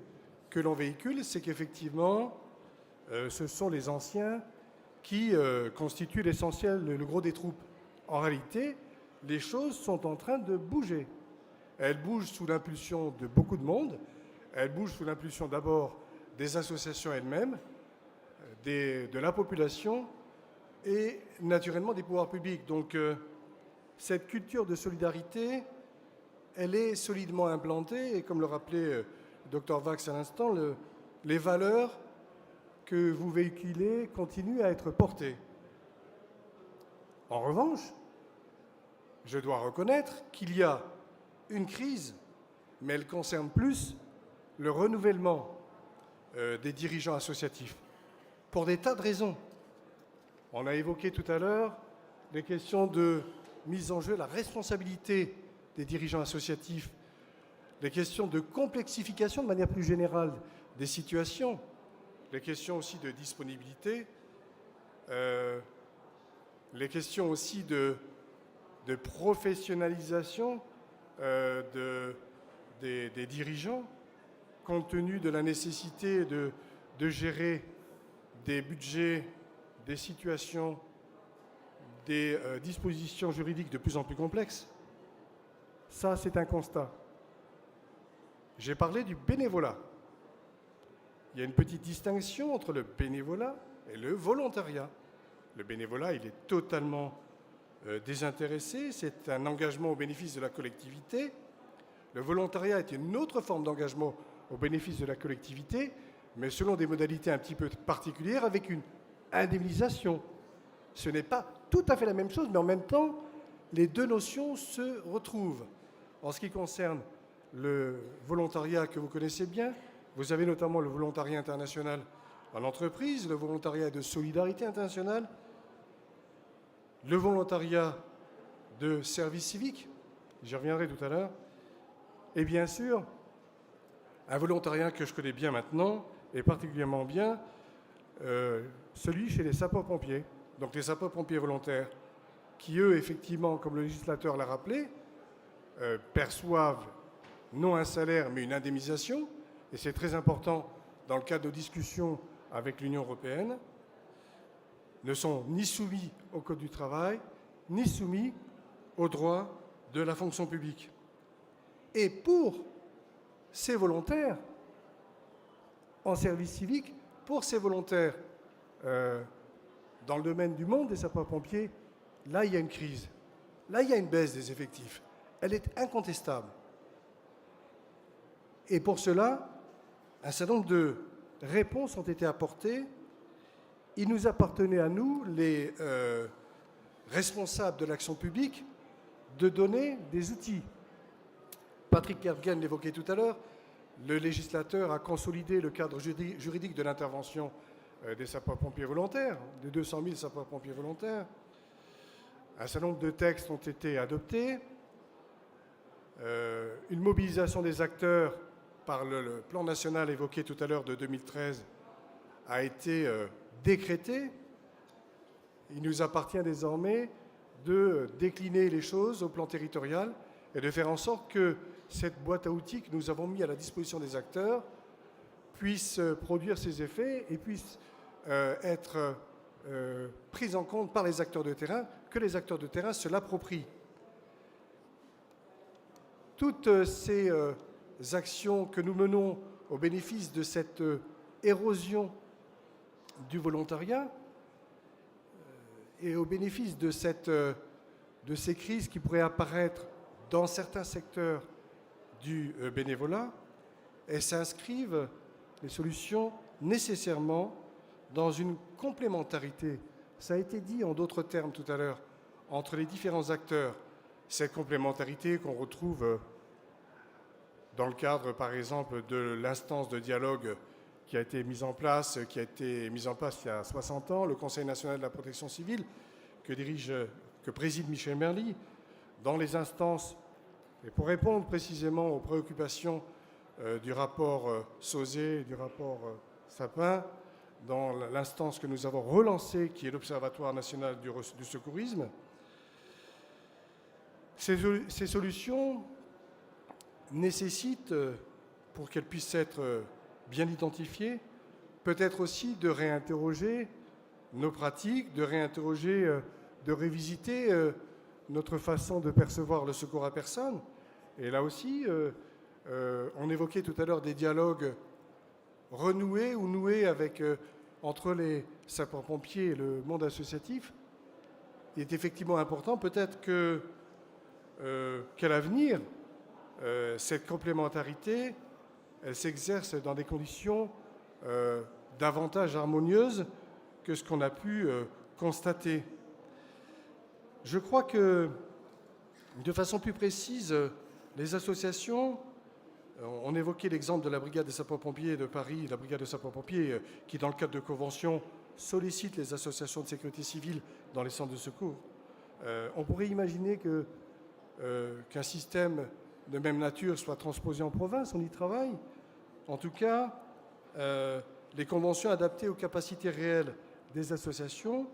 que l'on véhicule, c'est qu'effectivement, ce sont les anciens qui constituent l'essentiel, le gros des troupes. En réalité, les choses sont en train de bouger. Elles bougent sous l'impulsion de beaucoup de monde. Elles bougent sous l'impulsion d'abord des associations elles-mêmes, de la population et naturellement des pouvoirs publics. Donc cette culture de solidarité, elle est solidement implantée et comme le rappelait le Dr Vax à l'instant, les valeurs que vous véhiculez continuent à être portées. En revanche, je dois reconnaître qu'il y a une crise, mais elle concerne plus le renouvellement des dirigeants associatifs, pour des tas de raisons. On a évoqué tout à l'heure les questions de mise en jeu, la responsabilité des dirigeants associatifs, les questions de complexification de manière plus générale des situations, les questions aussi de disponibilité, les questions aussi de professionnalisation des dirigeants, compte tenu de la nécessité de gérer des budgets, des situations, des dispositions juridiques de plus en plus complexes. Ça, c'est un constat. J'ai parlé du bénévolat. Il y a une petite distinction entre le bénévolat et le volontariat. Le bénévolat, il est totalement désintéressé, c'est un engagement au bénéfice de la collectivité. Le volontariat est une autre forme d'engagement au bénéfice de la collectivité, mais selon des modalités un petit peu particulières, avec une indemnisation. Ce n'est pas tout à fait la même chose, mais en même temps, les deux notions se retrouvent. En ce qui concerne le volontariat que vous connaissez bien, vous avez notamment le volontariat international en entreprise, le volontariat de solidarité internationale, le volontariat de service civique, j'y reviendrai tout à l'heure, Et bien sûr, un volontariat que je connais bien maintenant, et particulièrement bien, celui chez les sapeurs-pompiers. Donc les sapeurs-pompiers volontaires, qui eux, effectivement, comme le législateur l'a rappelé, perçoivent non un salaire, mais une indemnisation, et c'est très important dans le cadre de discussions avec l'Union européenne, ne sont ni soumis au Code du travail, ni soumis aux droits de la fonction publique. Et pour ces volontaires en service civique, pour ces volontaires dans le domaine du monde des sapeurs-pompiers, là, il y a une crise. Là, il y a une baisse des effectifs. Elle est incontestable. Et pour cela, un certain nombre de réponses ont été apportées. Il nous appartenait à nous, les responsables de l'action publique, de donner des outils. Patrick Kervgen l'évoquait tout à l'heure, le législateur a consolidé le cadre juridique de l'intervention des sapeurs-pompiers volontaires, de 200 000 sapeurs-pompiers volontaires. Un certain nombre de textes ont été adoptés. Une mobilisation des acteurs par le plan national évoqué tout à l'heure de 2013 a été décrétée. Il nous appartient désormais de décliner les choses au plan territorial et de faire en sorte que cette boîte à outils que nous avons mis à la disposition des acteurs puisse produire ses effets et puisse être prise en compte par les acteurs de terrain, que les acteurs de terrain se l'approprient. Toutes ces actions que nous menons au bénéfice de cette érosion du volontariat et au bénéfice de ces crises qui pourraient apparaître dans certains secteurs du bénévolat, elles s'inscrivent, les solutions, nécessairement dans une complémentarité. Ça a été dit en d'autres termes tout à l'heure, entre les différents acteurs. Cette complémentarité qu'on retrouve dans le cadre, par exemple, de l'instance de dialogue qui a été mise en place il y a 60 ans, le Conseil national de la protection civile, que préside Michel Merly, dans les instances, et pour répondre précisément aux préoccupations du rapport Sauzet et du rapport Sapin, dans l'instance que nous avons relancée, qui est l'Observatoire national du secourisme. Ces solutions nécessitent, pour qu'elles puissent être bien identifiées, peut-être aussi de réinterroger nos pratiques, de réinterroger, de révisiter notre façon de percevoir le secours à personne. Et là aussi, on évoquait tout à l'heure des dialogues renoués ou noués entre les sapeurs-pompiers et le monde associatif. Il est effectivement important, peut-être qu'à l'avenir, cette complémentarité, elle s'exerce dans des conditions davantage harmonieuses que ce qu'on a pu constater. Je crois que, de façon plus précise, les associations, on évoquait l'exemple de la brigade des sapeurs-pompiers de Paris, la brigade de sapeurs-pompiers qui, dans le cadre de conventions, sollicite les associations de sécurité civile dans les centres de secours. On pourrait imaginer qu'un système de même nature soit transposé en province, on y travaille. En tout cas, les conventions adaptées aux capacités réelles des associations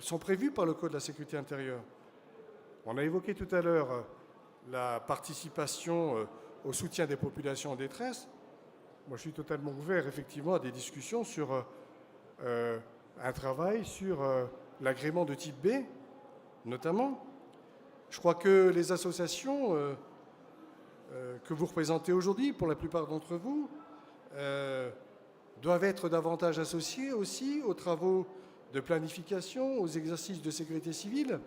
sont prévues par le Code de la sécurité intérieure. On a évoqué tout à l'heure la participation au soutien des populations en détresse. Moi, je suis totalement ouvert, effectivement, à des discussions sur un travail sur l'agrément de type B, notamment. Je crois que les associations que vous représentez aujourd'hui, pour la plupart d'entre vous, doivent être davantage associées aussi aux travaux de planification, aux exercices de sécurité civile.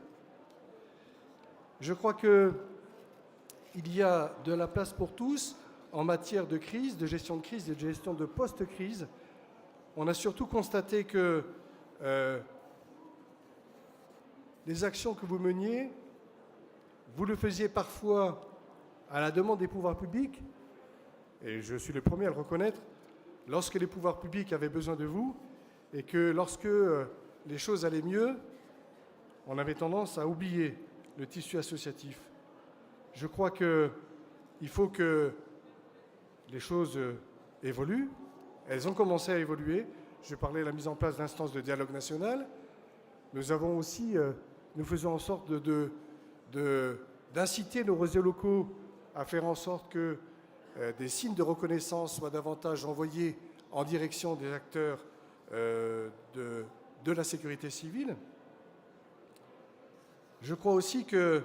Je crois qu'il y a de la place pour tous en matière de crise, de gestion de crise et de gestion de post-crise. On a surtout constaté que les actions que vous meniez, vous le faisiez parfois à la demande des pouvoirs publics, et je suis le premier à le reconnaître, lorsque les pouvoirs publics avaient besoin de vous, et que lorsque les choses allaient mieux, on avait tendance à oublier le tissu associatif. Je crois que il faut que les choses évoluent. Elles ont commencé à évoluer. Je parlais de la mise en place d'instances de dialogue national. Nous avons aussi, nous faisons en sorte d'inciter nos réseaux locaux à faire en sorte que des signes de reconnaissance soient davantage envoyés en direction des acteurs de la sécurité civile. Je crois aussi que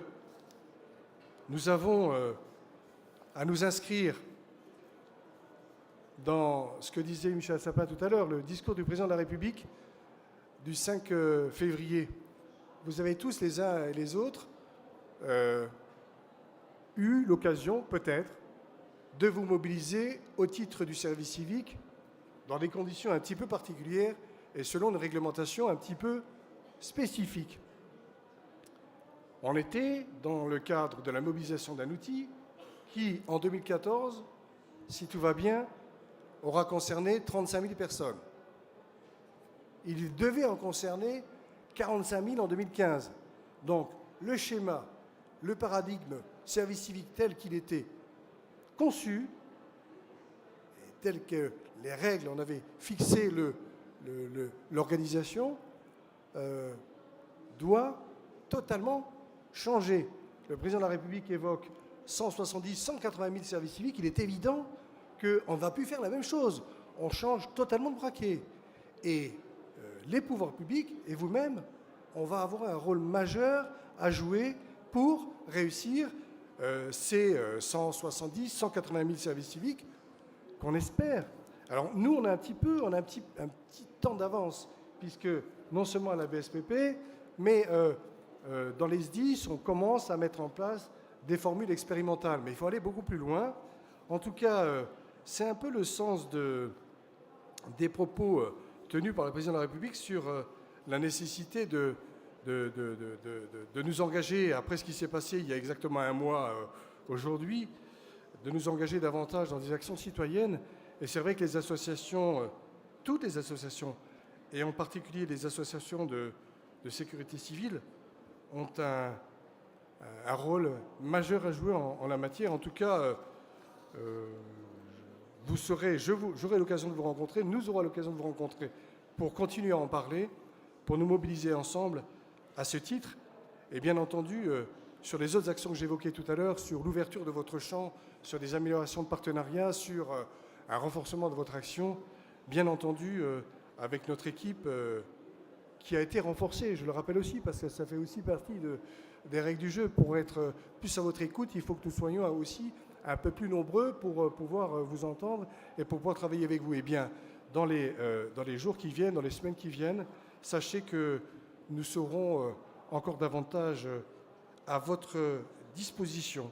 nous avons à nous inscrire dans ce que disait Michel Sapin tout à l'heure, le discours du président de la République du 5 février. Vous avez tous, les uns et les autres, eu l'occasion, peut-être, de vous mobiliser au titre du service civique dans des conditions un petit peu particulières et selon une réglementation un petit peu spécifique. On était dans le cadre de la mobilisation d'un outil qui, en 2014, si tout va bien, aura concerné 35 000 personnes. Il devait en concerner 45 000 en 2015. Donc, le schéma, le paradigme service civique tel qu'il était conçu, et tel que les règles en avaient fixé l'organisation, doit totalement changer. Le président de la République évoque 170, 180 000 services civiques. Il est évident qu'on ne va plus faire la même chose. On change totalement de braquet. Et les pouvoirs publics et vous-même, on va avoir un rôle majeur à jouer pour réussir ces 170, 180 000 services civiques qu'on espère. Alors nous, on a un petit temps d'avance, puisque non seulement à la BSPP, mais dans les SDIS, on commence à mettre en place des formules expérimentales. Mais il faut aller beaucoup plus loin. En tout cas, c'est un peu le sens des propos tenus par le président de la République sur la nécessité de nous engager, après ce qui s'est passé il y a exactement un mois aujourd'hui, de nous engager davantage dans des actions citoyennes. Et c'est vrai que les associations, toutes les associations, et en particulier les associations de sécurité civile, ont un rôle majeur à jouer en la matière. En tout cas, j'aurai l'occasion de vous rencontrer, nous aurons l'occasion de vous rencontrer pour continuer à en parler, pour nous mobiliser ensemble à ce titre. Et bien entendu, sur les autres actions que j'évoquais tout à l'heure, sur l'ouverture de votre champ, sur des améliorations de partenariat, sur un renforcement de votre action, bien entendu, avec notre équipe qui a été renforcée, je le rappelle aussi, parce que ça fait aussi partie des règles du jeu. Pour être plus à votre écoute, il faut que nous soyons aussi un peu plus nombreux pour pouvoir vous entendre et pour pouvoir travailler avec vous. Eh bien, dans les jours qui viennent, dans les semaines qui viennent, sachez que nous serons encore davantage à votre disposition.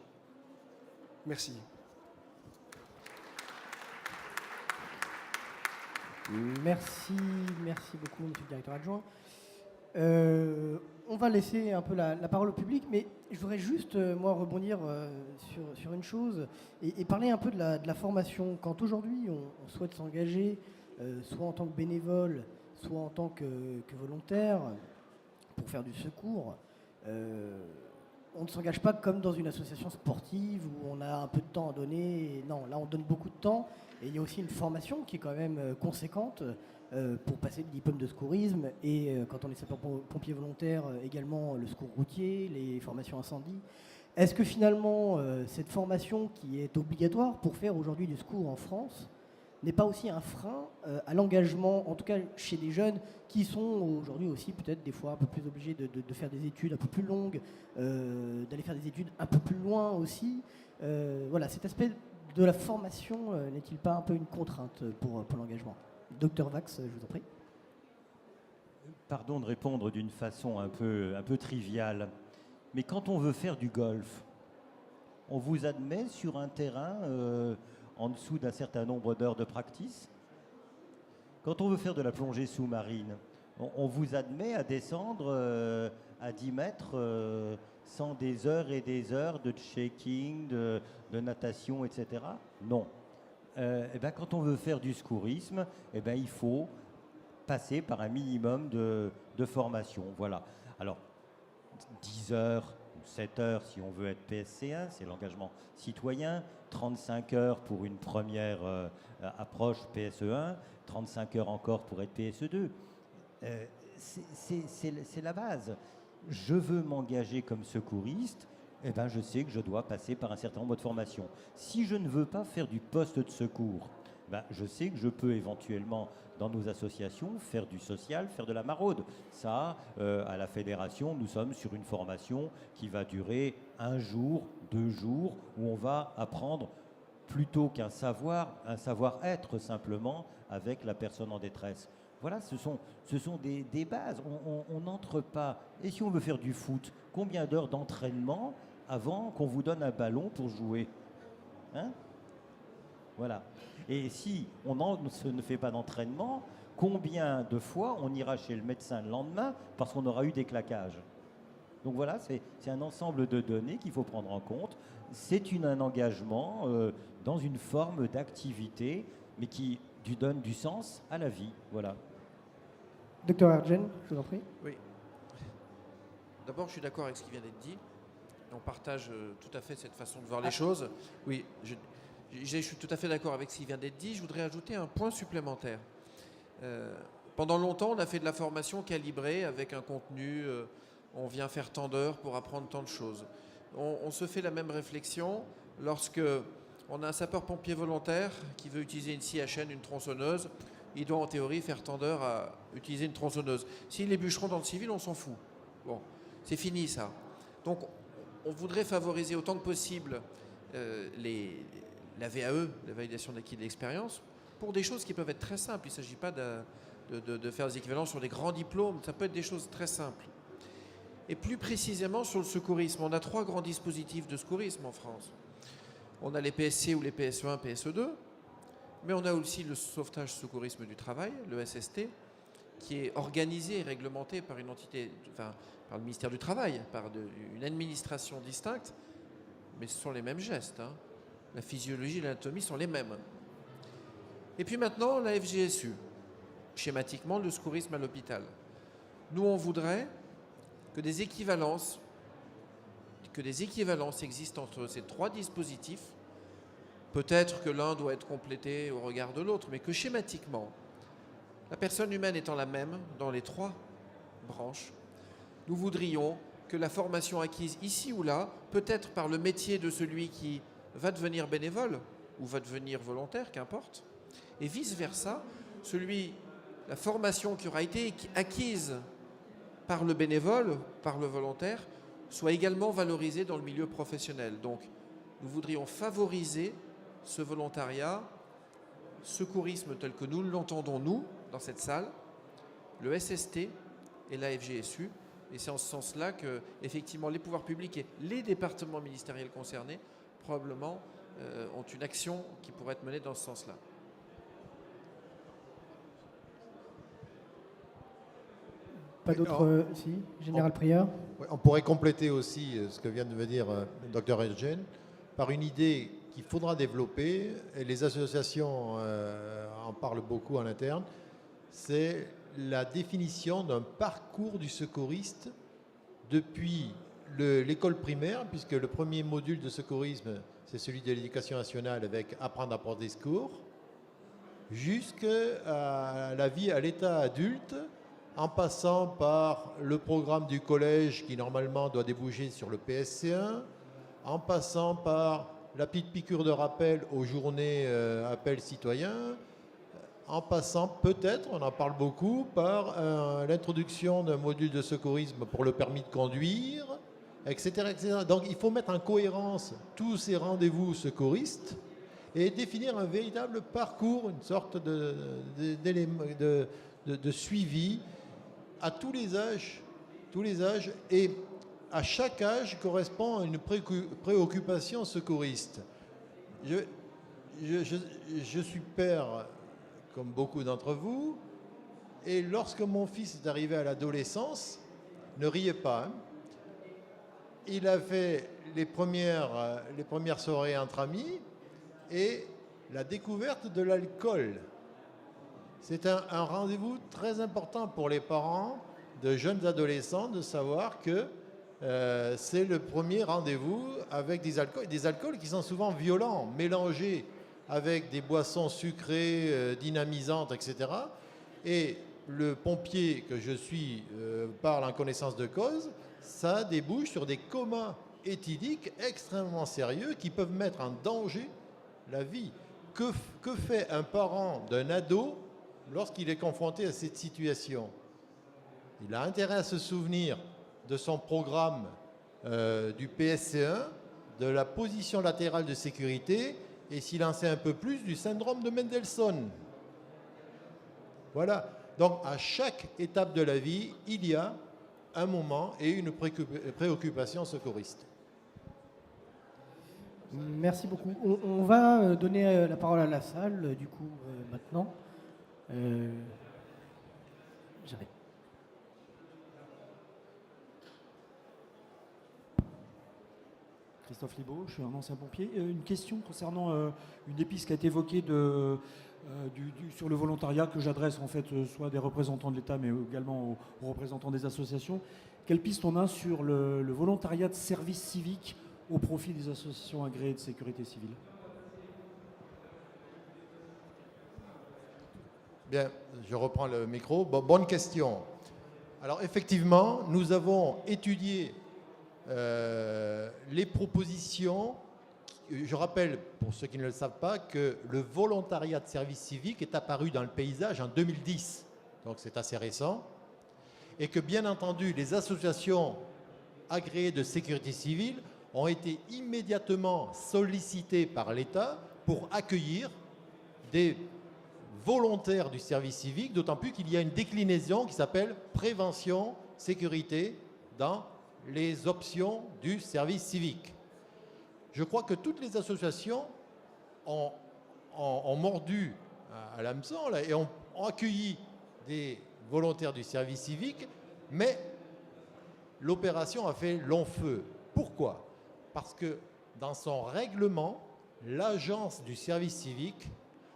Merci. Merci beaucoup, monsieur le directeur adjoint. On va laisser un peu la parole au public, mais je voudrais juste, moi, rebondir sur une chose et parler un peu de la formation. Quand aujourd'hui on souhaite s'engager, soit en tant que bénévole, soit en tant que volontaire, pour faire du secours, on ne s'engage pas comme dans une association sportive où on a un peu de temps à donner. Non, là on donne beaucoup de temps et il y a aussi une formation qui est quand même conséquente pour passer le diplôme de secourisme et quand on est sapeur-pompier volontaire, également le secours routier, les formations incendie. Est-ce que finalement cette formation qui est obligatoire pour faire aujourd'hui du secours en France n'est pas aussi un frein à l'engagement, en tout cas chez des jeunes qui sont aujourd'hui aussi peut-être des fois un peu plus obligés de faire des études un peu plus longues, d'aller faire des études un peu plus loin aussi. Voilà, cet aspect de la formation n'est-il pas un peu une contrainte pour l'engagement? Docteur Vax, je vous en prie. Pardon de répondre d'une façon un peu triviale, mais quand on veut faire du golf, on vous admet sur un terrain en dessous d'un certain nombre d'heures de practice. Quand on veut faire de la plongée sous-marine, on vous admet à descendre à 10 mètres sans des heures et des heures de checking, de natation, etc. Non. Et ben, quand on veut faire du secourisme, eh ben, il faut passer par un minimum de formation. Voilà. Alors, 10 heures, 7 heures si on veut être PSC1, c'est l'engagement citoyen, 35 heures pour une première approche PSE1, 35 heures encore pour être PSE2. C'est la base. Je veux m'engager comme secouriste, eh ben je sais que je dois passer par un certain nombre de formations. Si je ne veux pas faire du poste de secours, ben je sais que je peux éventuellement, dans nos associations, faire du social, faire de la maraude. Ça, à la fédération, nous sommes sur une formation qui va durer 1 jour, 2 jours, où on va apprendre plutôt qu'un savoir-être simplement avec la personne en détresse. Voilà, ce sont des bases. On n'entre pas. Et si on veut faire du foot, combien d'heures d'entraînement avant qu'on vous donne un ballon pour jouer, hein? Voilà. Et si on ne fait pas d'entraînement, combien de fois on ira chez le médecin le lendemain parce qu'on aura eu des claquages? Donc voilà, c'est un ensemble de données qu'il faut prendre en compte. C'est un engagement dans une forme d'activité, mais qui donne du sens à la vie. Voilà. Docteur Arjen, je vous en prie. Oui. D'abord, je suis d'accord avec ce qui vient d'être dit. On partage tout à fait cette façon de voir les choses. Oui, je suis tout à fait d'accord avec ce qui vient d'être dit. Je voudrais ajouter un point supplémentaire. Pendant longtemps, on a fait de la formation calibrée avec un contenu. On vient faire tant d'heures pour apprendre tant de choses. On se fait la même réflexion lorsque on a un sapeur-pompier volontaire qui veut utiliser une scie à chaîne, une tronçonneuse. Il doit en théorie faire tant d'heures à utiliser une tronçonneuse. S'il est bûcheron dans le civil, on s'en fout. Bon, c'est fini ça. Donc on voudrait favoriser autant que possible la VAE, la validation d'acquis de l'expérience, pour des choses qui peuvent être très simples. Il ne s'agit pas de faire des équivalences sur des grands diplômes, ça peut être des choses très simples. Et plus précisément sur le secourisme, on a 3 grands dispositifs de secourisme en France. On a les PSC ou les PSE1, PSE2, mais on a aussi le sauvetage secourisme du travail, le SST, qui est organisé et réglementé par une entité, par le ministère du Travail, par une administration distincte, mais ce sont les mêmes gestes. Hein. La physiologie et l'anatomie sont les mêmes. Et puis maintenant, la FGSU, schématiquement le secourisme à l'hôpital. Nous, on voudrait que des équivalences existent entre ces 3 dispositifs. Peut-être que l'un doit être complété au regard de l'autre, mais que schématiquement, la personne humaine étant la même dans les 3 branches, nous voudrions que la formation acquise ici ou là, peut-être par le métier de celui qui va devenir bénévole ou va devenir volontaire, qu'importe, et vice-versa, la formation qui aura été acquise par le bénévole, par le volontaire, soit également valorisée dans le milieu professionnel. Donc, nous voudrions favoriser ce volontariat, secourisme tel que nous l'entendons, nous, dans cette salle, le SST et la FGSU. Et c'est en ce sens-là que, effectivement, les pouvoirs publics et les départements ministériels concernés, probablement, ont une action qui pourrait être menée dans ce sens-là. Pas d'autres... Si, Général Prieur. On pourrait compléter aussi ce que vient de me dire le docteur Ergen par une idée qu'il faudra développer, et les associations en parlent beaucoup en interne, c'est la définition d'un parcours du secouriste depuis l'école primaire, puisque le premier module de secourisme, c'est celui de l'éducation nationale avec apprendre à porter des secours, jusqu'à la vie à l'état adulte, en passant par le programme du collège qui normalement doit déboucher sur le PSC1, en passant par la petite piqûre de rappel aux journées appel citoyen, en passant peut-être, on en parle beaucoup, par l'introduction d'un module de secourisme pour le permis de conduire, etc., etc. Donc il faut mettre en cohérence tous ces rendez-vous secouristes et définir un véritable parcours, une sorte de suivi à tous les âges, et à chaque âge correspond à une préoccupation secouriste. Je suis père, comme beaucoup d'entre vous, et lorsque mon fils est arrivé à l'adolescence, ne riez pas, hein, il a fait les premières soirées entre amis et la découverte de l'alcool. C'est un rendez-vous très important pour les parents de jeunes adolescents de savoir que c'est le premier rendez-vous avec des alcools qui sont souvent violents, mélangés avec des boissons sucrées, dynamisantes, etc. Et le pompier que je suis parle en connaissance de cause, ça débouche sur des comas éthyliques extrêmement sérieux qui peuvent mettre en danger la vie. Que fait un parent d'un ado lorsqu'il est confronté à cette situation? Il a intérêt à se souvenir de son programme du PSC1, de la position latérale de sécurité et, s'il en sait un peu plus, du syndrome de Mendelssohn. Voilà. Donc, à chaque étape de la vie, il y a un moment et une préoccupation secouriste. Merci beaucoup. On va donner la parole à la salle, du coup, maintenant. J'arrête. Christophe Libaud, je suis un ancien pompier. Une question concernant une des pistes qui a été évoquée sur le volontariat que j'adresse en fait soit des représentants de l'État mais également aux représentants des associations. Quelle piste on a sur le volontariat de service civique au profit des associations agréées de sécurité civile? Bien, je reprends le micro. Bonne question. Alors effectivement, nous avons étudié les propositions. Je rappelle, pour ceux qui ne le savent pas, que le volontariat de service civique est apparu dans le paysage en 2010, donc c'est assez récent, et que bien entendu, les associations agréées de sécurité civile ont été immédiatement sollicitées par l'État pour accueillir des volontaires du service civique, d'autant plus qu'il y a une déclinaison qui s'appelle prévention, sécurité dans les options du service civique. Je crois que toutes les associations ont mordu à l'hameçon là, et ont accueilli des volontaires du service civique, mais l'opération a fait long feu. Pourquoi? Parce que dans son règlement, l'agence du service civique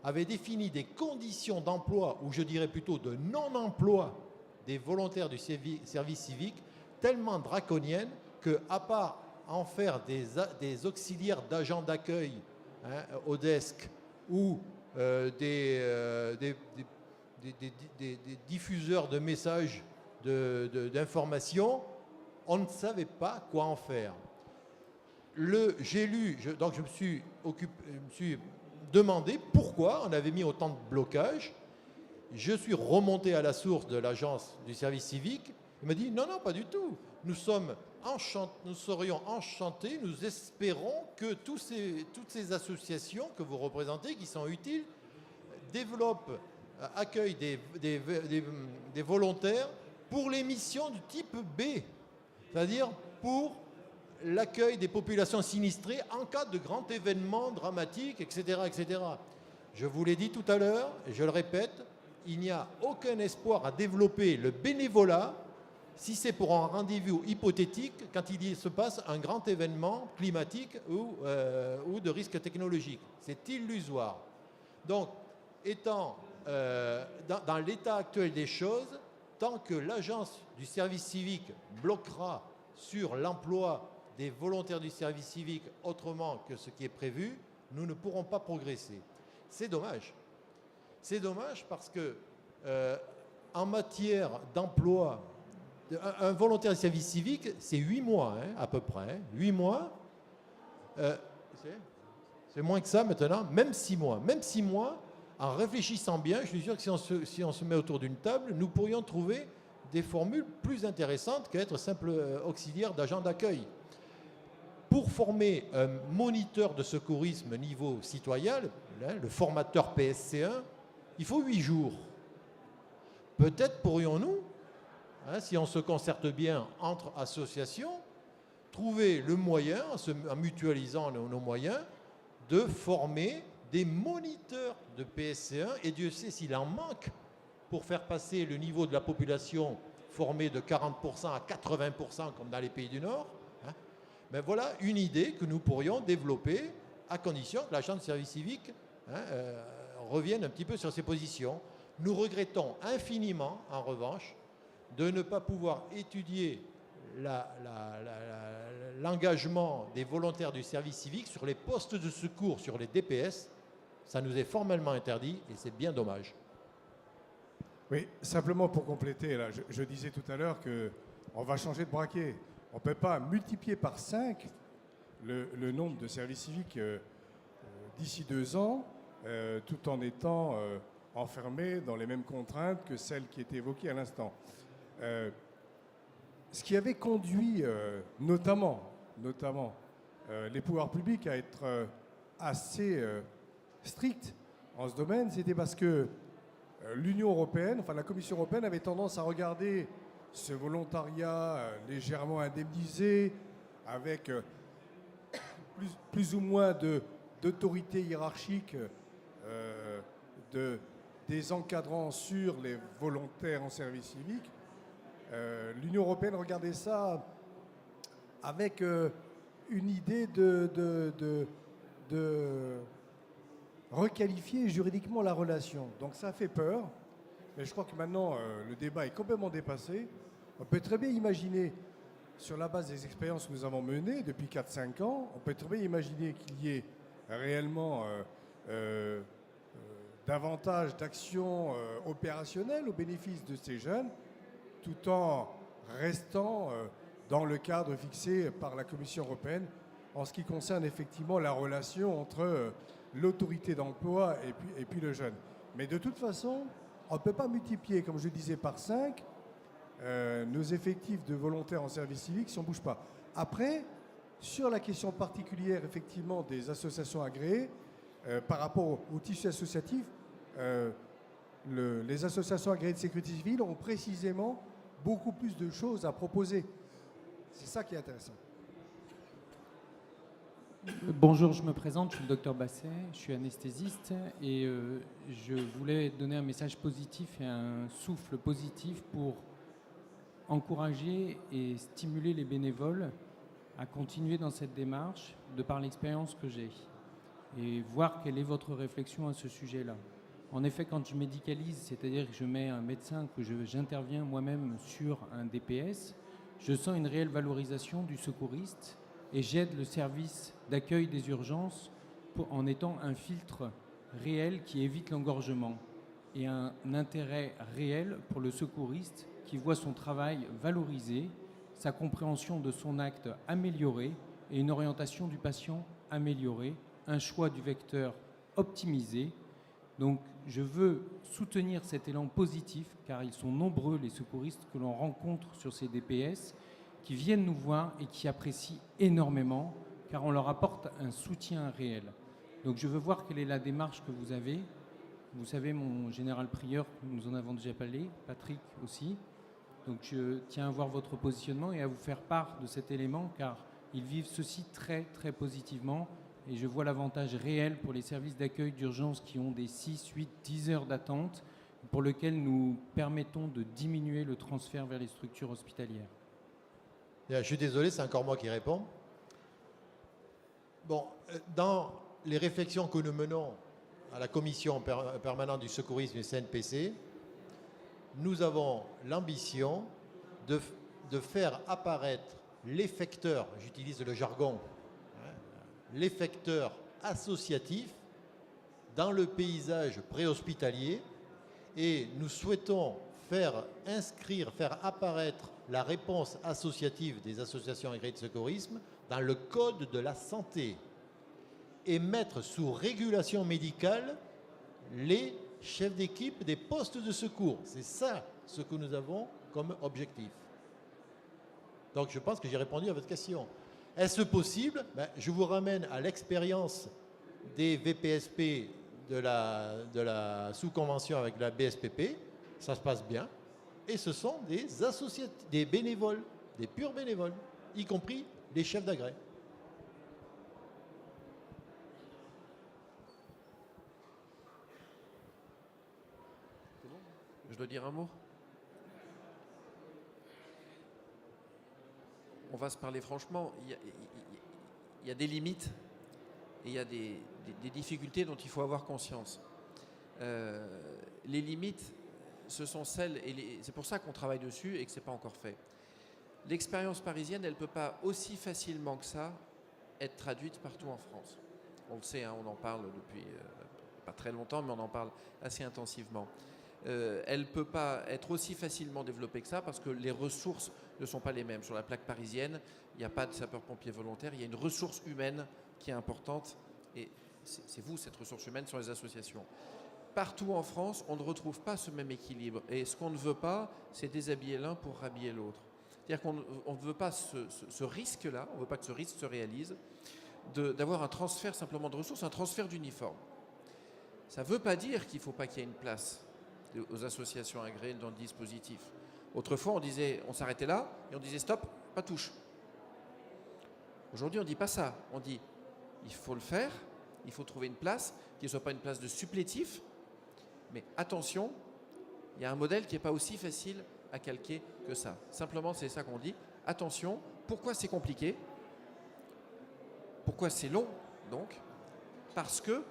avait défini des conditions d'emploi, ou je dirais plutôt de non-emploi des volontaires du service civique, tellement draconiennes qu'à part en faire des auxiliaires d'agents d'accueil au desk ou des diffuseurs de messages d'information, on ne savait pas quoi en faire. J'ai lu, donc je me suis demandé pourquoi on avait mis autant de blocages. Je suis remonté à la source de l'agence du service civique. Il m'a dit non, pas du tout. Nous serions enchantés, nous espérons que toutes ces associations que vous représentez, qui sont utiles, développent, accueillent des volontaires pour les missions du type B, c'est-à-dire pour l'accueil des populations sinistrées en cas de grands événements dramatiques, etc., etc. Je vous l'ai dit tout à l'heure, et je le répète, il n'y a aucun espoir à développer le bénévolat si c'est pour un rendez-vous hypothétique quand il se passe un grand événement climatique ou de risque technologique. C'est illusoire. Donc, étant dans l'état actuel des choses, tant que l'agence du service civique bloquera sur l'emploi des volontaires du service civique autrement que ce qui est prévu, nous ne pourrons pas progresser. C'est dommage. C'est dommage parce que en matière d'emploi, un volontaire du service civique, c'est 8 mois à peu près. 8 mois, c'est moins que ça maintenant, même 6 mois. Même 6 mois, en réfléchissant bien, je suis sûr que si on se met autour d'une table, nous pourrions trouver des formules plus intéressantes qu'être simple auxiliaire d'agent d'accueil. Pour former un moniteur de secourisme niveau citoyen, le formateur PSC1, il faut 8 jours. Peut-être pourrions-nous, si on se concerte bien entre associations, trouver le moyen, en mutualisant nos moyens, de former des moniteurs de PSC1, et Dieu sait s'il en manque pour faire passer le niveau de la population formée de 40% à 80% comme dans les pays du Nord. Mais voilà une idée que nous pourrions développer à condition que l'agent de service civique revienne un petit peu sur ses positions. Nous regrettons infiniment, en revanche, de ne pas pouvoir étudier l'engagement des volontaires du service civique sur les postes de secours, sur les DPS. Ça nous est formellement interdit et c'est bien dommage. Oui, simplement pour compléter, là, je disais tout à l'heure qu'on va changer de braquet. On ne peut pas multiplier par 5 le nombre de services civiques d'ici 2 ans, tout en étant enfermé dans les mêmes contraintes que celles qui étaient évoquées à l'instant. Ce qui avait conduit notamment les pouvoirs publics à être assez stricts en ce domaine, c'était parce que l'Union européenne, enfin la Commission européenne avait tendance à regarder ce volontariat légèrement indemnisé avec plus ou moins d'autorité hiérarchique des encadrants sur les volontaires en service civique. L'Union européenne regardait ça avec une idée de requalifier juridiquement la relation. Donc ça fait peur, mais je crois que maintenant le débat est complètement dépassé. On peut très bien imaginer, sur la base des expériences que nous avons menées depuis 4-5 ans, on peut très bien imaginer qu'il y ait réellement davantage d'actions opérationnelles au bénéfice de ces jeunes, tout en restant dans le cadre fixé par la Commission européenne en ce qui concerne effectivement la relation entre l'autorité d'emploi et puis le jeune. Mais de toute façon, on ne peut pas multiplier, comme je disais, par 5 nos effectifs de volontaires en service civique si on ne bouge pas. Après, sur la question particulière effectivement des associations agréées, par rapport au tissu associatif, les associations agréées de sécurité civile ont précisément beaucoup plus de choses à proposer. C'est ça qui est intéressant. Bonjour, je me présente, je suis le docteur Basset, je suis anesthésiste et je voulais donner un message positif et un souffle positif pour encourager et stimuler les bénévoles à continuer dans cette démarche de par l'expérience que j'ai et voir quelle est votre réflexion à ce sujet-là. En effet, quand je médicalise, c'est-à-dire que je mets un médecin, que j'interviens moi-même sur un DPS, je sens une réelle valorisation du secouriste et j'aide le service d'accueil des urgences en étant un filtre réel qui évite l'engorgement et un intérêt réel pour le secouriste qui voit son travail valorisé, sa compréhension de son acte améliorée et une orientation du patient améliorée, un choix du vecteur optimisé. Donc je veux soutenir cet élan positif car ils sont nombreux les secouristes que l'on rencontre sur ces DPS qui viennent nous voir et qui apprécient énormément car on leur apporte un soutien réel. Donc je veux voir quelle est la démarche que vous avez. Vous savez, mon général prieur, nous en avons déjà parlé, Patrick aussi. Donc je tiens à voir votre positionnement et à vous faire part de cet élément car ils vivent ceci très très positivement et je vois l'avantage réel pour les services d'accueil d'urgence qui ont des 6, 8, 10 heures d'attente pour lesquels nous permettons de diminuer le transfert vers les structures hospitalières. Je suis désolé, c'est encore moi qui réponds. Bon, dans les réflexions que nous menons à la commission permanente du secourisme du CNPC, nous avons l'ambition de faire apparaître l'effecteur, j'utilise le jargon, l'effecteur associatif dans le paysage préhospitalier et nous souhaitons faire apparaître la réponse associative des associations agréées de secourisme dans le code de la santé et mettre sous régulation médicale les chefs d'équipe des postes de secours. C'est ça ce que nous avons comme objectif. Donc je pense que j'ai répondu à votre question. Est-ce possible? Je vous ramène à l'expérience des VPSP de la sous-convention avec la BSPP. Ça se passe bien. Et ce sont des bénévoles, des purs bénévoles, y compris les chefs d'agrès. Je dois dire un mot? On va se parler franchement. Il y a des limites et il y a des difficultés dont il faut avoir conscience. Les limites, ce sont celles, et c'est pour ça qu'on travaille dessus et que ce n'est pas encore fait. l'expérience parisienne, elle ne peut pas aussi facilement que ça être traduite partout en France. On le sait, hein, on en parle depuis pas très longtemps, mais on en parle assez intensivement. Elle ne peut pas être aussi facilement développée que ça parce que les ressources ne sont pas les mêmes. Sur la plaque parisienne, il n'y a pas de sapeurs-pompiers volontaires, il y a une ressource humaine qui est importante et c'est vous, cette ressource humaine, sur les associations. Partout en France, on ne retrouve pas ce même équilibre et ce qu'on ne veut pas, c'est déshabiller l'un pour rhabiller l'autre. C'est-à-dire qu'on ne veut pas ce risque-là, on ne veut pas que ce risque se réalise, d'avoir un transfert simplement de ressources, un transfert d'uniforme. Ça ne veut pas dire qu'il ne faut pas qu'il y ait une place aux associations agréées dans le dispositif. Autrefois, on s'arrêtait là et on disait stop, pas touche. Aujourd'hui, on ne dit pas ça. On dit il faut le faire, il faut trouver une place qui ne soit pas une place de supplétif, mais attention, il y a un modèle qui n'est pas aussi facile à calquer que ça. Simplement, c'est ça qu'on dit. Attention, pourquoi c'est compliqué? Pourquoi c'est long, donc? Parce que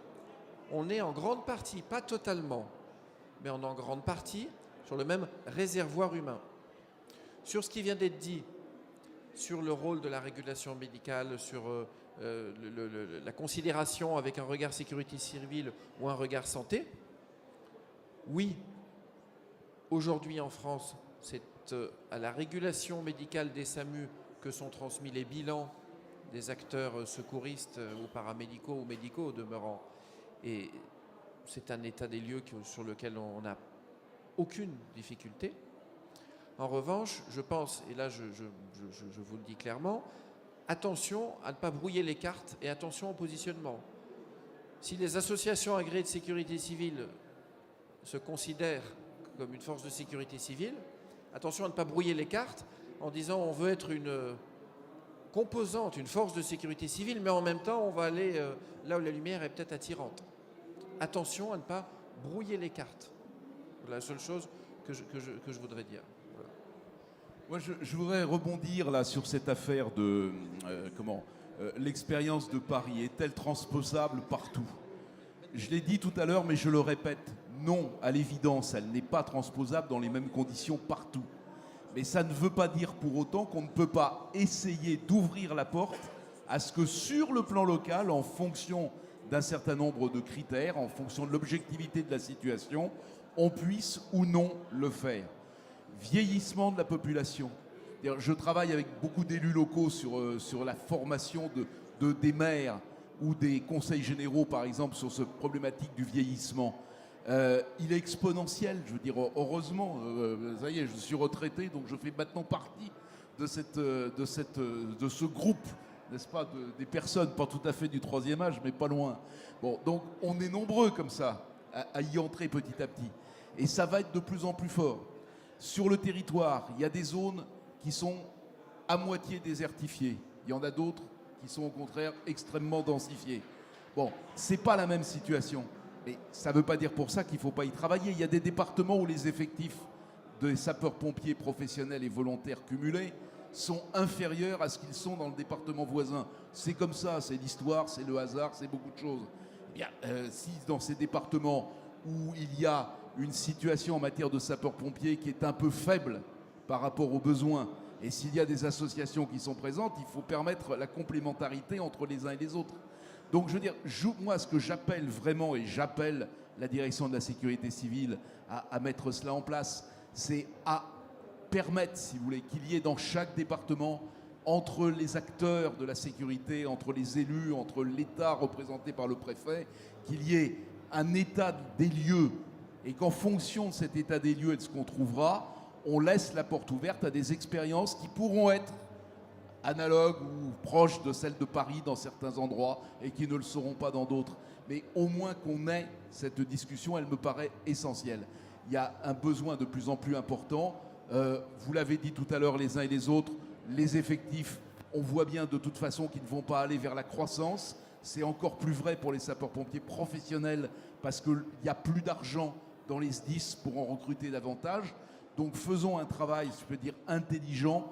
on est en grande partie, pas totalement, mais on est en grande partie sur le même réservoir humain. Sur ce qui vient d'être dit, sur le rôle de la régulation médicale, sur la considération avec un regard sécurité civile ou un regard santé, oui, aujourd'hui en France, c'est à la régulation médicale des SAMU que sont transmis les bilans des acteurs secouristes ou paramédicaux ou médicaux au demeurant. Et c'est un état des lieux sur lequel on n'a aucune difficulté. En revanche, je pense, et là je vous le dis clairement, attention à ne pas brouiller les cartes et attention au positionnement. Si les associations agréées de sécurité civile se considèrent comme une force de sécurité civile, attention à ne pas brouiller les cartes en disant on veut être une composante, une force de sécurité civile, mais en même temps on va aller là où la lumière est peut-être attirante. Attention à ne pas brouiller les cartes. C'est la seule chose que je voudrais dire. Voilà. Moi, je voudrais rebondir là sur cette affaire de l'expérience de Paris est-elle transposable partout? Je l'ai dit tout à l'heure, mais je le répète, non, à l'évidence, elle n'est pas transposable dans les mêmes conditions partout. Mais ça ne veut pas dire pour autant qu'on ne peut pas essayer d'ouvrir la porte à ce que sur le plan local, en fonction d'un certain nombre de critères, en fonction de l'objectivité de la situation, on puisse ou non le faire. Vieillissement de la population. Je travaille avec beaucoup d'élus locaux sur la formation des maires ou des conseils généraux, par exemple, sur cette problématique du vieillissement. Il est exponentiel, je veux dire, heureusement, ça y est, je suis retraité, donc je fais maintenant partie de ce groupe, n'est-ce pas, des personnes, pas tout à fait du troisième âge, mais pas loin. Bon, donc on est nombreux comme ça à y entrer petit à petit. Et ça va être de plus en plus fort. Sur le territoire, il y a des zones qui sont à moitié désertifiées. Il y en a d'autres qui sont au contraire extrêmement densifiées. Bon, c'est pas la même situation. Mais ça ne veut pas dire pour ça qu'il ne faut pas y travailler. Il y a des départements où les effectifs de sapeurs-pompiers professionnels et volontaires cumulés sont inférieurs à ce qu'ils sont dans le département voisin. C'est comme ça, c'est l'histoire, c'est le hasard, c'est beaucoup de choses. Eh bien, si dans ces départements où il y a une situation en matière de sapeurs-pompiers qui est un peu faible par rapport aux besoins, et s'il y a des associations qui sont présentes, il faut permettre la complémentarité entre les uns et les autres. Donc je veux dire, moi ce que j'appelle vraiment, et j'appelle la direction de la sécurité civile à mettre cela en place, c'est à permettre, si vous voulez, qu'il y ait dans chaque département, entre les acteurs de la sécurité, entre les élus, entre l'État représenté par le préfet, qu'il y ait un état des lieux et qu'en fonction de cet état des lieux et de ce qu'on trouvera, on laisse la porte ouverte à des expériences qui pourront être analogues ou proches de celles de Paris dans certains endroits et qui ne le seront pas dans d'autres. Mais au moins qu'on ait cette discussion, elle me paraît essentielle. Il y a un besoin de plus en plus important. Vous l'avez dit tout à l'heure les uns et les autres, les effectifs, on voit bien de toute façon qu'ils ne vont pas aller vers la croissance. C'est encore plus vrai pour les sapeurs-pompiers professionnels parce qu'il n'y a plus d'argent dans les SDIS pour en recruter davantage. Donc faisons un travail, je peux dire, intelligent,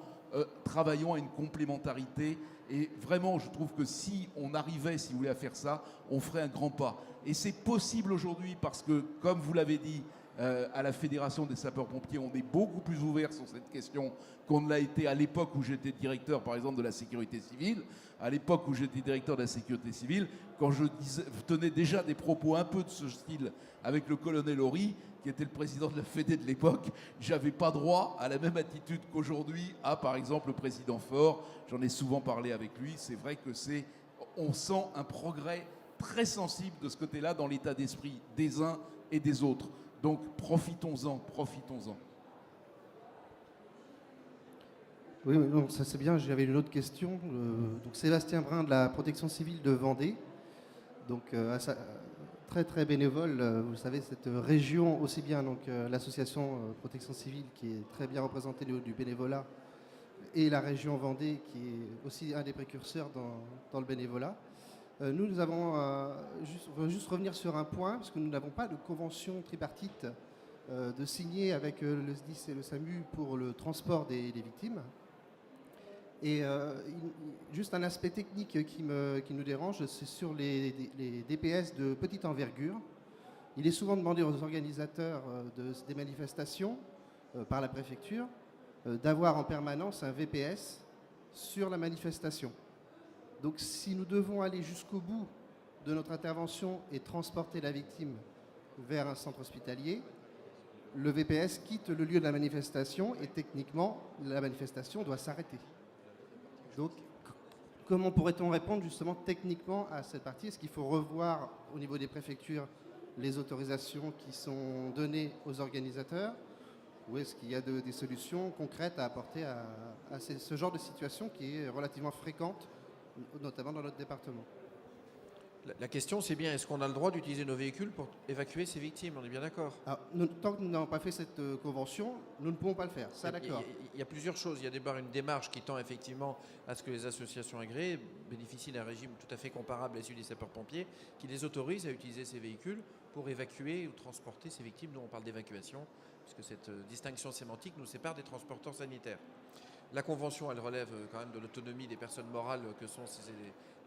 travaillons à une complémentarité. Et vraiment, je trouve que si on arrivait, si vous voulez, à faire ça, on ferait un grand pas. Et c'est possible aujourd'hui parce que, comme vous l'avez dit, À la Fédération des sapeurs-pompiers, on est beaucoup plus ouvert sur cette question qu'on ne l'a été à l'époque où j'étais directeur, par exemple, de la sécurité civile. À l'époque où j'étais directeur de la sécurité civile, quand je tenais déjà des propos un peu de ce style avec le colonel Horry, qui était le président de la Fédé de l'époque, j'avais pas droit à la même attitude qu'aujourd'hui à, par exemple, le président Faure. J'en ai souvent parlé avec lui. C'est vrai que on sent un progrès très sensible de ce côté-là dans l'état d'esprit des uns et des autres. Donc profitons-en, profitons-en. Oui, donc ça c'est bien, j'avais une autre question. Donc Sébastien Brun de la protection civile de Vendée. Donc très très bénévole, vous le savez, cette région aussi bien, donc l'association protection civile qui est très bien représentée au niveau du bénévolat, et la région Vendée qui est aussi un des précurseurs dans le bénévolat. Nous avons, on va juste revenir sur un point, parce que nous n'avons pas de convention tripartite de signer avec le SDIS et le SAMU pour le transport des victimes. Et juste un aspect technique qui nous dérange, c'est sur les DPS de petite envergure. Il est souvent demandé aux organisateurs des manifestations par la préfecture d'avoir en permanence un VPS sur la manifestation. Donc si nous devons aller jusqu'au bout de notre intervention et transporter la victime vers un centre hospitalier, le VPS quitte le lieu de la manifestation et techniquement la manifestation doit s'arrêter. Donc comment pourrait-on répondre justement techniquement à cette partie? Est-ce qu'il faut revoir au niveau des préfectures les autorisations qui sont données aux organisateurs, ou est-ce qu'il y a des solutions concrètes à apporter à ce genre de situation qui est relativement fréquente, notamment dans notre département? La question, c'est bien, est-ce qu'on a le droit d'utiliser nos véhicules pour évacuer ces victimes? On est bien d'accord? Tant que nous n'avons pas fait cette convention, nous ne pouvons pas le faire, ça d'accord. Il y a plusieurs choses. Il y a d'abord une démarche qui tend effectivement à ce que les associations agréées bénéficient d'un régime tout à fait comparable à celui des sapeurs-pompiers, qui les autorise à utiliser ces véhicules pour évacuer ou transporter ces victimes. Nous, on parle d'évacuation, puisque cette distinction sémantique nous sépare des transporteurs sanitaires. La convention, elle relève quand même de l'autonomie des personnes morales que sont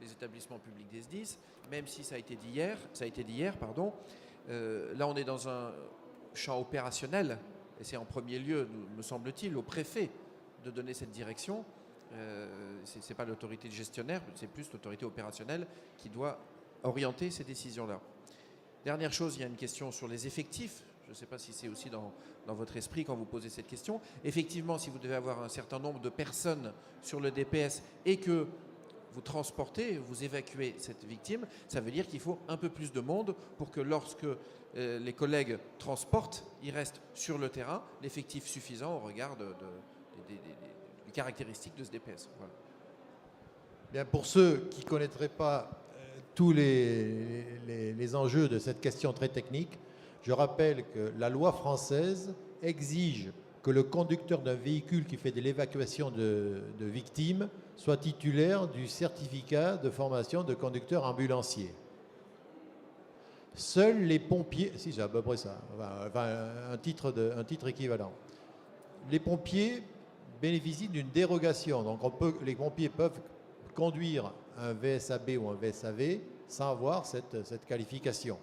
les établissements publics des SDIS, même si ça a été dit hier. Là, on est dans un champ opérationnel, et c'est en premier lieu, me semble-t-il, au préfet de donner cette direction. Ce n'est pas l'autorité gestionnaire, c'est plus l'autorité opérationnelle qui doit orienter ces décisions-là. Dernière chose, il y a une question sur les effectifs. Je ne sais pas si c'est aussi dans votre esprit quand vous posez cette question. Effectivement, si vous devez avoir un certain nombre de personnes sur le DPS et que vous transportez, vous évacuez cette victime, ça veut dire qu'il faut un peu plus de monde pour que lorsque les collègues transportent, il reste sur le terrain l'effectif suffisant au regard des caractéristiques de ce DPS. Voilà. Bien, pour ceux qui ne connaîtraient pas tous les enjeux de cette question très technique, je rappelle que la loi française exige que le conducteur d'un véhicule qui fait de l'évacuation de victimes soit titulaire du certificat de formation de conducteur ambulancier. Seuls les pompiers, si c'est à peu près ça, un titre équivalent. Les pompiers bénéficient d'une dérogation, donc les pompiers peuvent conduire un VSAB ou un VSAV sans avoir cette qualification.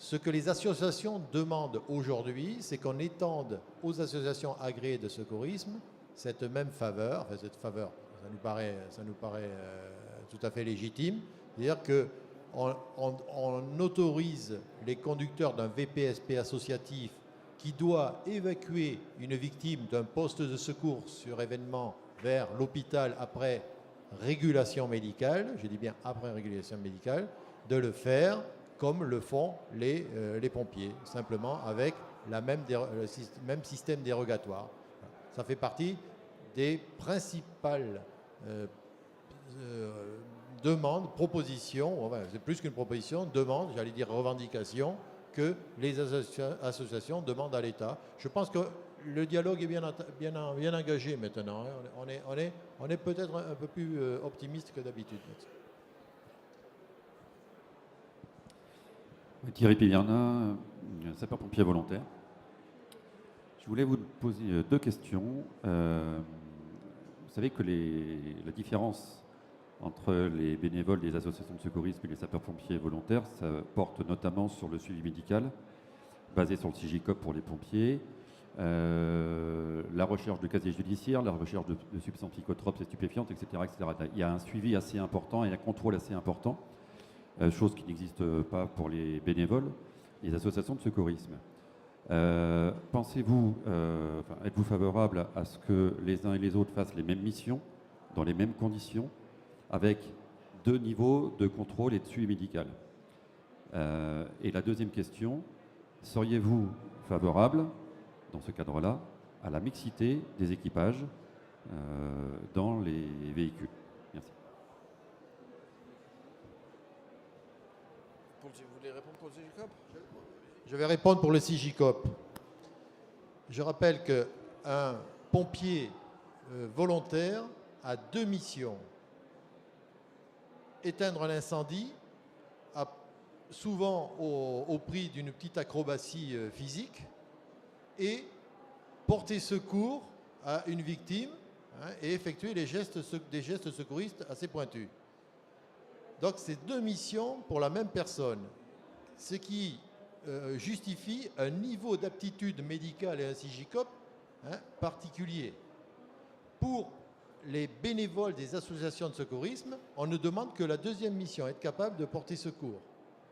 Ce que les associations demandent aujourd'hui, c'est qu'on étende aux associations agréées de secourisme cette même faveur, cette faveur, ça nous paraît tout à fait légitime, c'est-à-dire qu'on autorise les conducteurs d'un VPSP associatif qui doit évacuer une victime d'un poste de secours sur événement vers l'hôpital après régulation médicale, je dis bien après régulation médicale, de le faire comme le font les pompiers, simplement avec le même système dérogatoire. Ça fait partie des principales demandes, propositions, enfin, c'est plus qu'une proposition, demande, j'allais dire revendication, que les associations demandent à l'État. Je pense que le dialogue est bien engagé maintenant. On est peut-être un peu plus optimiste que d'habitude. Thierry Piverna, sapeur-pompier volontaire. Je voulais vous poser deux questions. Vous savez que la différence entre les bénévoles des associations de secourisme et les sapeurs-pompiers volontaires, ça porte notamment sur le suivi médical. basé sur le CIGICOP pour les pompiers, la recherche de casiers judiciaires, la recherche de substances psychotropes et stupéfiantes, etc., etc. Il y a un suivi assez important et un contrôle assez important, chose qui n'existe pas pour les bénévoles, les associations de secourisme. Pensez-vous, êtes-vous favorable à ce que les uns et les autres fassent les mêmes missions, dans les mêmes conditions, avec 2 niveaux de contrôle et de suivi médical? Et la deuxième question, seriez-vous favorable, dans ce cadre-là, à la mixité des équipages dans les véhicules? Merci. Vous voulez répondre pour le CIGICOP? Je vais répondre pour le CIGICOP. Je rappelle qu'un pompier volontaire a 2 missions. Éteindre un incendie, souvent au prix d'une petite acrobatie physique, et porter secours à une victime, et effectuer des gestes secouristes assez pointus. Donc c'est 2 missions pour la même personne, ce qui justifie un niveau d'aptitude médicale et un CIGICOP particulier. Pour les bénévoles des associations de secourisme, on ne demande que la 2e mission, être capable de porter secours.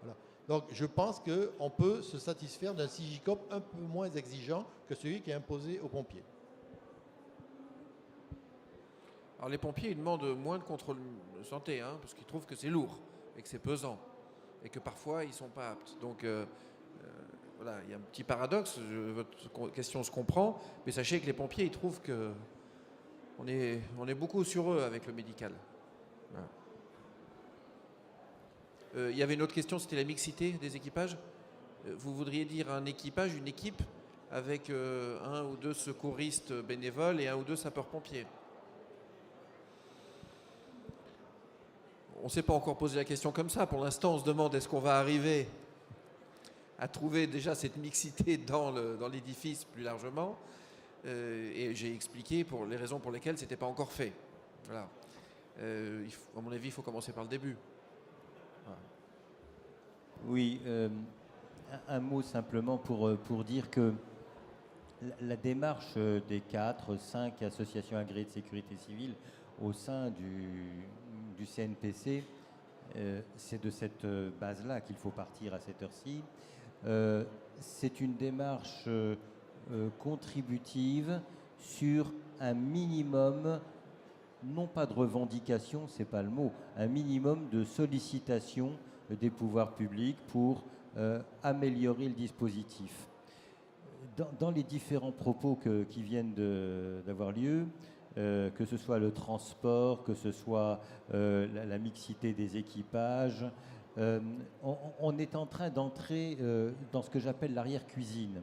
Voilà. Donc je pense qu'on peut se satisfaire d'un CIGICOP un peu moins exigeant que celui qui est imposé aux pompiers. Alors les pompiers, ils demandent moins de contrôle de santé, parce qu'ils trouvent que c'est lourd et que c'est pesant et que parfois ils ne sont pas aptes. Donc voilà, il y a un petit paradoxe, votre question se comprend, mais sachez que les pompiers, ils trouvent que on est beaucoup sur eux avec le médical. Voilà. Il y avait une autre question, c'était la mixité des équipages. Vous voudriez dire un équipage, une équipe, avec 1 ou 2 secouristes bénévoles et 1 ou 2 sapeurs-pompiers. On ne s'est pas encore posé la question comme ça. Pour l'instant, on se demande est-ce qu'on va arriver à trouver déjà cette mixité dans l'édifice plus largement. Et j'ai expliqué pour les raisons pour lesquelles ce n'était pas encore fait. Voilà. À mon avis, il faut commencer par le début. Voilà. Oui, un mot simplement pour dire que la démarche des 4-5 associations agréées de sécurité civile au sein du CNPC, c'est de cette base-là qu'il faut partir à cette heure-ci. C'est une démarche contributive sur un minimum, non pas de revendication, c'est pas le mot, un minimum de sollicitation des pouvoirs publics pour améliorer le dispositif. Dans les différents propos qui viennent d'avoir lieu, que ce soit le transport, que ce soit la mixité des équipages, on est en train d'entrer dans ce que j'appelle l'arrière-cuisine.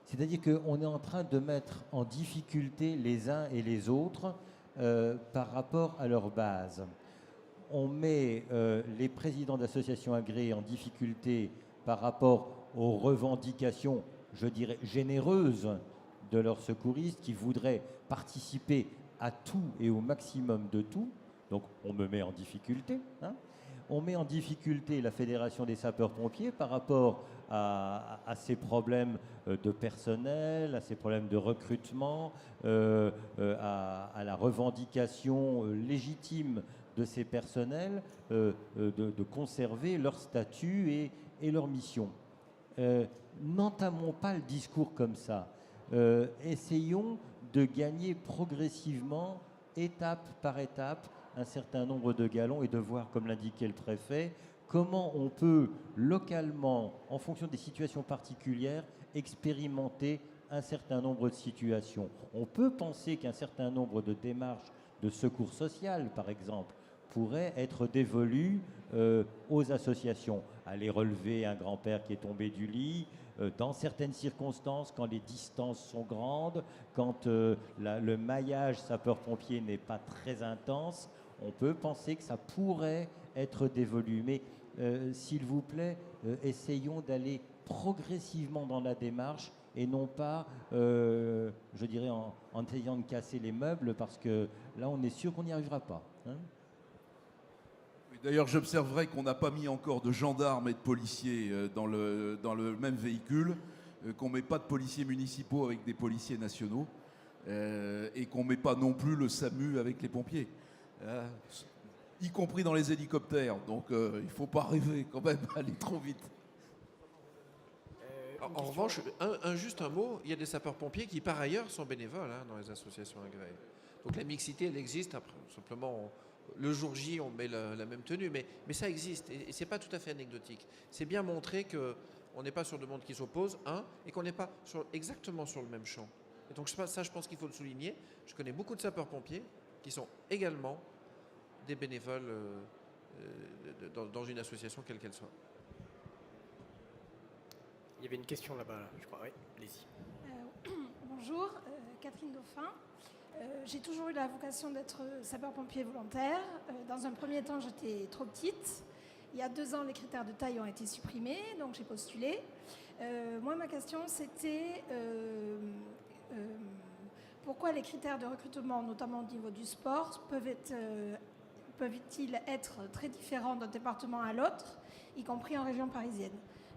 C'est-à-dire qu'on est en train de mettre en difficulté les uns et les autres par rapport à leur base. On met les présidents d'associations agréées en difficulté par rapport aux revendications, je dirais, généreuses de leurs secouristes qui voudraient participer à tout et au maximum de tout. Donc on me met en difficulté. On met en difficulté la Fédération des sapeurs-pompiers par rapport à ces problèmes de personnel, à ces problèmes de recrutement, à la revendication légitime de ces personnels de conserver leur statut et leur mission. N'entamons pas le discours comme ça. Essayons de gagner progressivement, étape par étape, un certain nombre de galons et de voir, comme l'indiquait le préfet, comment on peut localement, en fonction des situations particulières, expérimenter un certain nombre de situations. On peut penser qu'un certain nombre de démarches de secours social, par exemple, pourraient être dévolues aux associations. Aller relever un grand-père qui est tombé du lit, dans certaines circonstances, quand les distances sont grandes, quand le maillage sapeur-pompier n'est pas très intense, on peut penser que ça pourrait être dévolu. Mais s'il vous plaît, essayons d'aller progressivement dans la démarche et non pas, je dirais, en essayant de casser les meubles, parce que là, on est sûr qu'on n'y arrivera pas. D'ailleurs, j'observerai qu'on n'a pas mis encore de gendarmes et de policiers dans le même véhicule. qu'on ne met pas de policiers municipaux avec des policiers nationaux et qu'on ne met pas non plus le SAMU avec les pompiers. Y compris dans les hélicoptères. Donc il ne faut pas rêver quand même à aller trop vite. En revanche, juste un mot, il y a des sapeurs-pompiers qui par ailleurs sont bénévoles dans les associations agréées. Donc la mixité, elle existe. Après, simplement, le jour J, on met la même tenue. Mais ça existe et ce n'est pas tout à fait anecdotique. C'est bien montrer qu'on n'est pas sur deux mondes qui s'opposent, et qu'on n'est pas exactement sur le même champ. Et donc ça, je pense qu'il faut le souligner. Je connais beaucoup de sapeurs-pompiers qui sont également des bénévoles dans une association quelle qu'elle soit. Il y avait une question là-bas, je crois. Oui, allez-y. Bonjour, Catherine Dauphin. J'ai toujours eu la vocation d'être sapeur-pompier volontaire. Dans un premier temps, j'étais trop petite. Il y a 2 ans, les critères de taille ont été supprimés, donc j'ai postulé. Moi, ma question, c'était pourquoi les critères de recrutement, notamment au niveau du sport, peuvent-ils être très différents d'un département à l'autre, y compris en région parisienne?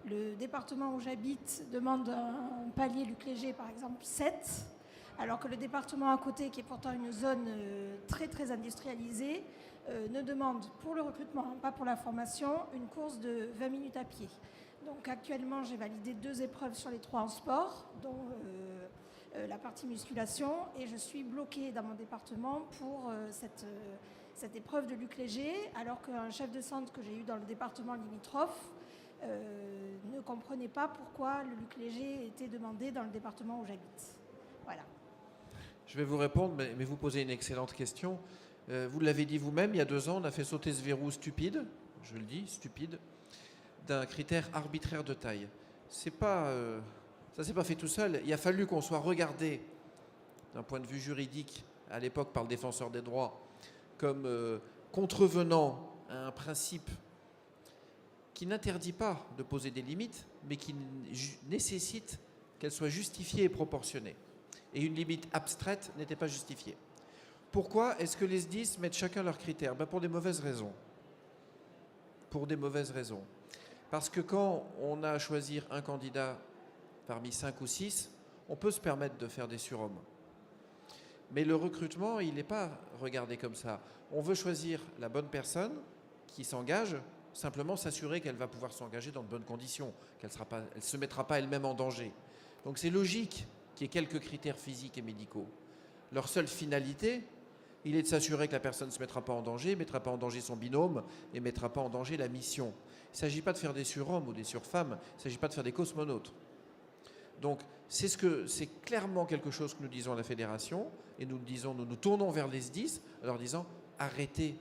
Le département où j'habite demande un palier Luc Léger, par exemple, 7, alors que le département à côté, qui est pourtant une zone très très industrialisée, ne demande pour le recrutement, pas pour la formation, une course de 20 minutes à pied. Donc actuellement, j'ai validé 2 épreuves sur les 3 en sport, dont la partie musculation, et je suis bloquée dans mon département pour cette épreuve de Luc Léger, alors qu'un chef de centre que j'ai eu dans le département limitrophe ne comprenait pas pourquoi le Luc Léger était demandé dans le département où j'habite. Voilà. Je vais vous répondre, mais vous posez une excellente question. Vous l'avez dit vous-même, il y a 2 ans, on a fait sauter ce verrou stupide, je le dis, stupide, d'un critère arbitraire de taille. Ça ne s'est pas fait tout seul. Il a fallu qu'on soit regardé d'un point de vue juridique, à l'époque par le défenseur des droits, comme contrevenant à un principe qui n'interdit pas de poser des limites, mais qui nécessite qu'elles soient justifiées et proportionnées. Et une limite abstraite n'était pas justifiée. Pourquoi est-ce que les SDIS mettent chacun leurs critères? Pour des mauvaises raisons. Pour des mauvaises raisons. Parce que quand on a à choisir un candidat parmi 5 ou 6, on peut se permettre de faire des surhommes. Mais le recrutement, il n'est pas regardé comme ça. On veut choisir la bonne personne qui s'engage, simplement s'assurer qu'elle va pouvoir s'engager dans de bonnes conditions, qu'elle ne se mettra pas elle-même en danger. Donc c'est logique qu'il y ait quelques critères physiques et médicaux. Leur seule finalité, il est de s'assurer que la personne ne se mettra pas en danger, ne mettra pas en danger son binôme et ne mettra pas en danger la mission. Il ne s'agit pas de faire des surhommes ou des surfemmes, il ne s'agit pas de faire des cosmonautes. Donc c'est clairement quelque chose que nous disons à la Fédération, et nous nous tournons vers les SDIS en leur disant arrêtez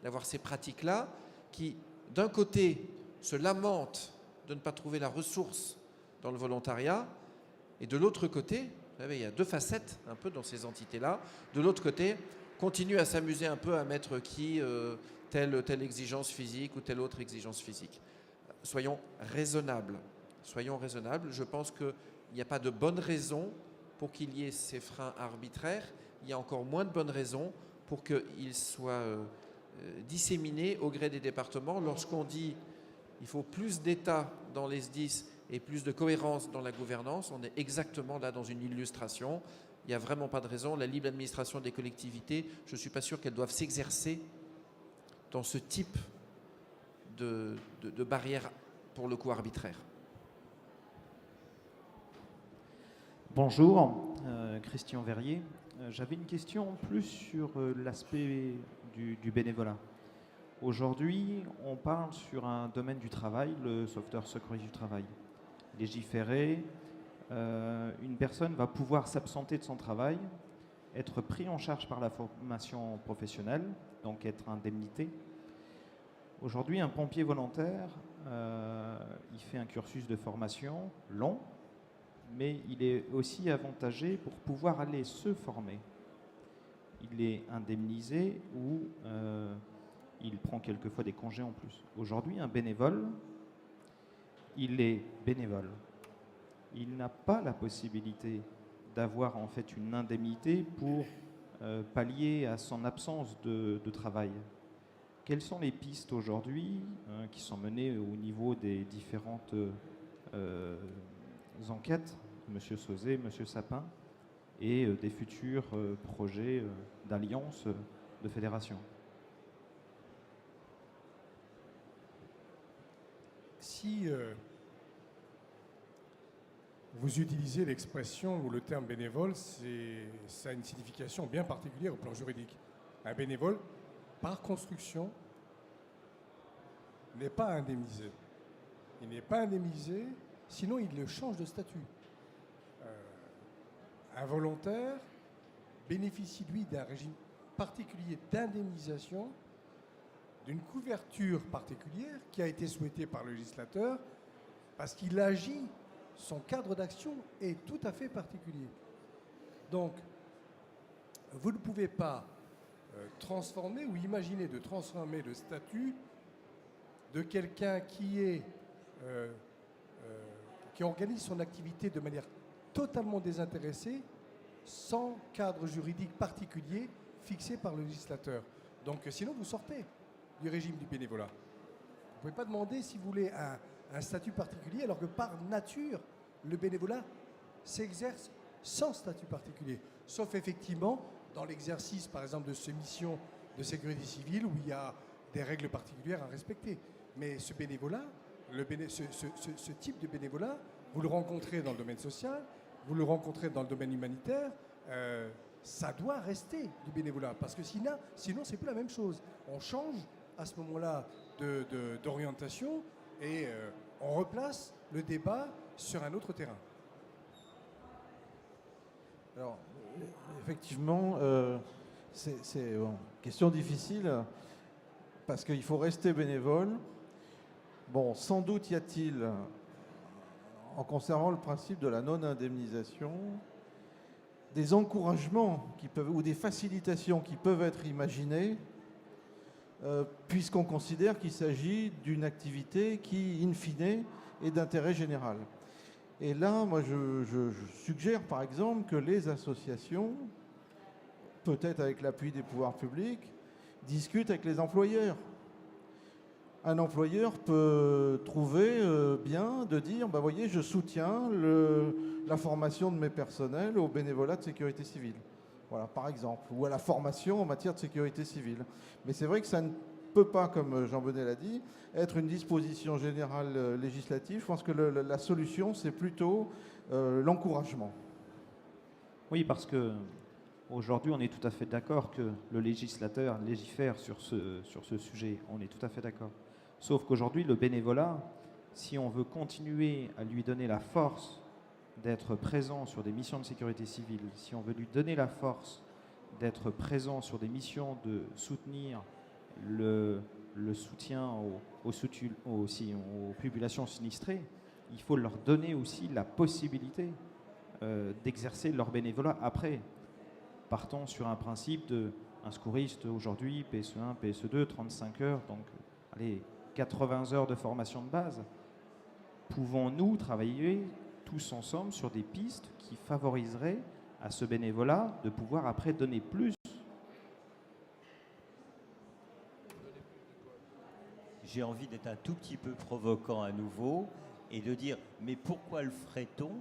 d'avoir ces pratiques-là qui, d'un côté, se lamentent de ne pas trouver la ressource dans le volontariat, et de l'autre côté, vous savez, il y a 2 facettes un peu dans ces entités-là, de l'autre côté, continuent à s'amuser un peu à mettre telle exigence physique ou telle autre exigence physique. Soyons raisonnables. Je pense qu'il n'y a pas de bonne raison pour qu'il y ait ces freins arbitraires. Il y a encore moins de bonnes raisons pour qu'ils soient disséminés au gré des départements. Lorsqu'on dit qu'il faut plus d'État dans les SDIS et plus de cohérence dans la gouvernance, on est exactement là dans une illustration. Il n'y a vraiment pas de raison. La libre administration des collectivités, je ne suis pas sûr qu'elles doivent s'exercer dans ce type de barrière, pour le coup, arbitraire. Bonjour, Christian Verrier. J'avais une question plus sur l'aspect du bénévolat. Aujourd'hui, on parle sur un domaine du travail, le sauveteur secouriste du travail. Légiféré, une personne va pouvoir s'absenter de son travail, être pris en charge par la formation professionnelle, donc être indemnité. Aujourd'hui, un pompier volontaire, il fait un cursus de formation long, mais il est aussi avantagé pour pouvoir aller se former. Il est indemnisé ou il prend quelquefois des congés en plus. Aujourd'hui, un bénévole, il est bénévole. Il n'a pas la possibilité d'avoir en fait une indemnité pour pallier à son absence de travail. Quelles sont les pistes aujourd'hui qui sont menées au niveau des différentes enquêtes, M. Sauzet, M. Sapin, et des futurs projets d'alliance de fédération. Si vous utilisez l'expression ou le terme bénévole, ça a une signification bien particulière au plan juridique. Un bénévole, par construction, n'est pas indemnisé. Il n'est pas indemnisé, sinon il le change de statut. Un volontaire bénéficie, lui, d'un régime particulier d'indemnisation, d'une couverture particulière qui a été souhaitée par le législateur parce qu'il agit, son cadre d'action est tout à fait particulier. Donc, vous ne pouvez pas transformer ou imaginer de transformer le statut de quelqu'un qui organise son activité de manière totalement désintéressée, sans cadre juridique particulier fixé par le législateur. Donc sinon, vous sortez du régime du bénévolat. Vous ne pouvez pas demander, si vous voulez, un statut particulier, alors que par nature, le bénévolat s'exerce sans statut particulier. Sauf effectivement dans l'exercice, par exemple, de ces missions de sécurité civile où il y a des règles particulières à respecter. Mais ce bénévolat, ce type de bénévolat, vous le rencontrez dans le domaine social, vous le rencontrez dans le domaine humanitaire, ça doit rester du bénévolat, parce que sinon c'est plus la même chose. On change à ce moment-là d'orientation et on replace le débat sur un autre terrain. Alors, effectivement, c'est une question difficile, parce qu'il faut rester bénévole. Bon, sans doute y a-t-il, en conservant le principe de la non-indemnisation, des encouragements ou des facilitations qui peuvent être imaginées, puisqu'on considère qu'il s'agit d'une activité qui, in fine, est d'intérêt général. Et là, moi, je suggère, par exemple, que les associations, peut-être avec l'appui des pouvoirs publics, discutent avec les employeurs. Un employeur peut trouver bien de dire, bah, voyez, je soutiens la formation de mes personnels au bénévolat de sécurité civile. Voilà, par exemple, ou à la formation en matière de sécurité civile. Mais c'est vrai que ça ne peut pas, comme Jean Bonnet l'a dit, être une disposition générale législative. Je pense que la solution, c'est plutôt l'encouragement. Oui, parce que aujourd'hui, on est tout à fait d'accord que le législateur légifère sur ce sujet. On est tout à fait d'accord. Sauf qu'aujourd'hui, le bénévolat, si on veut continuer à lui donner la force d'être présent sur des missions de sécurité civile, si on veut lui donner la force d'être présent sur des missions de soutenir le soutien aux populations sinistrées, il faut leur donner aussi la possibilité d'exercer leur bénévolat après. Partons sur un principe d'un secouriste aujourd'hui, PSE1, PSE2, 35 heures, donc allez, 80 heures de formation de base. Pouvons-nous travailler tous ensemble sur des pistes qui favoriseraient à ce bénévolat de pouvoir après donner plus? J'ai envie d'être un tout petit peu provoquant à nouveau et de dire, mais pourquoi le ferait-on?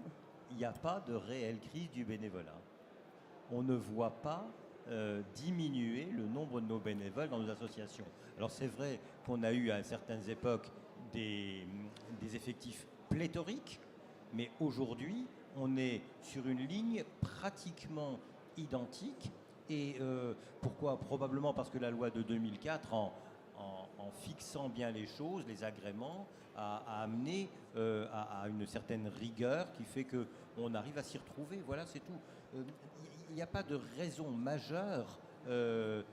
Il n'y a pas de réelle crise du bénévolat. On ne voit pas diminuer le nombre de nos bénévoles dans nos associations. Alors c'est vrai qu'on a eu à certaines époques des effectifs pléthoriques, mais aujourd'hui on est sur une ligne pratiquement identique. Et pourquoi? Probablement parce que la loi de 2004, en fixant bien les choses, les agréments, a amené à une certaine rigueur qui fait qu'on arrive à s'y retrouver. Voilà, c'est tout. Il n'y a pas de raison majeure de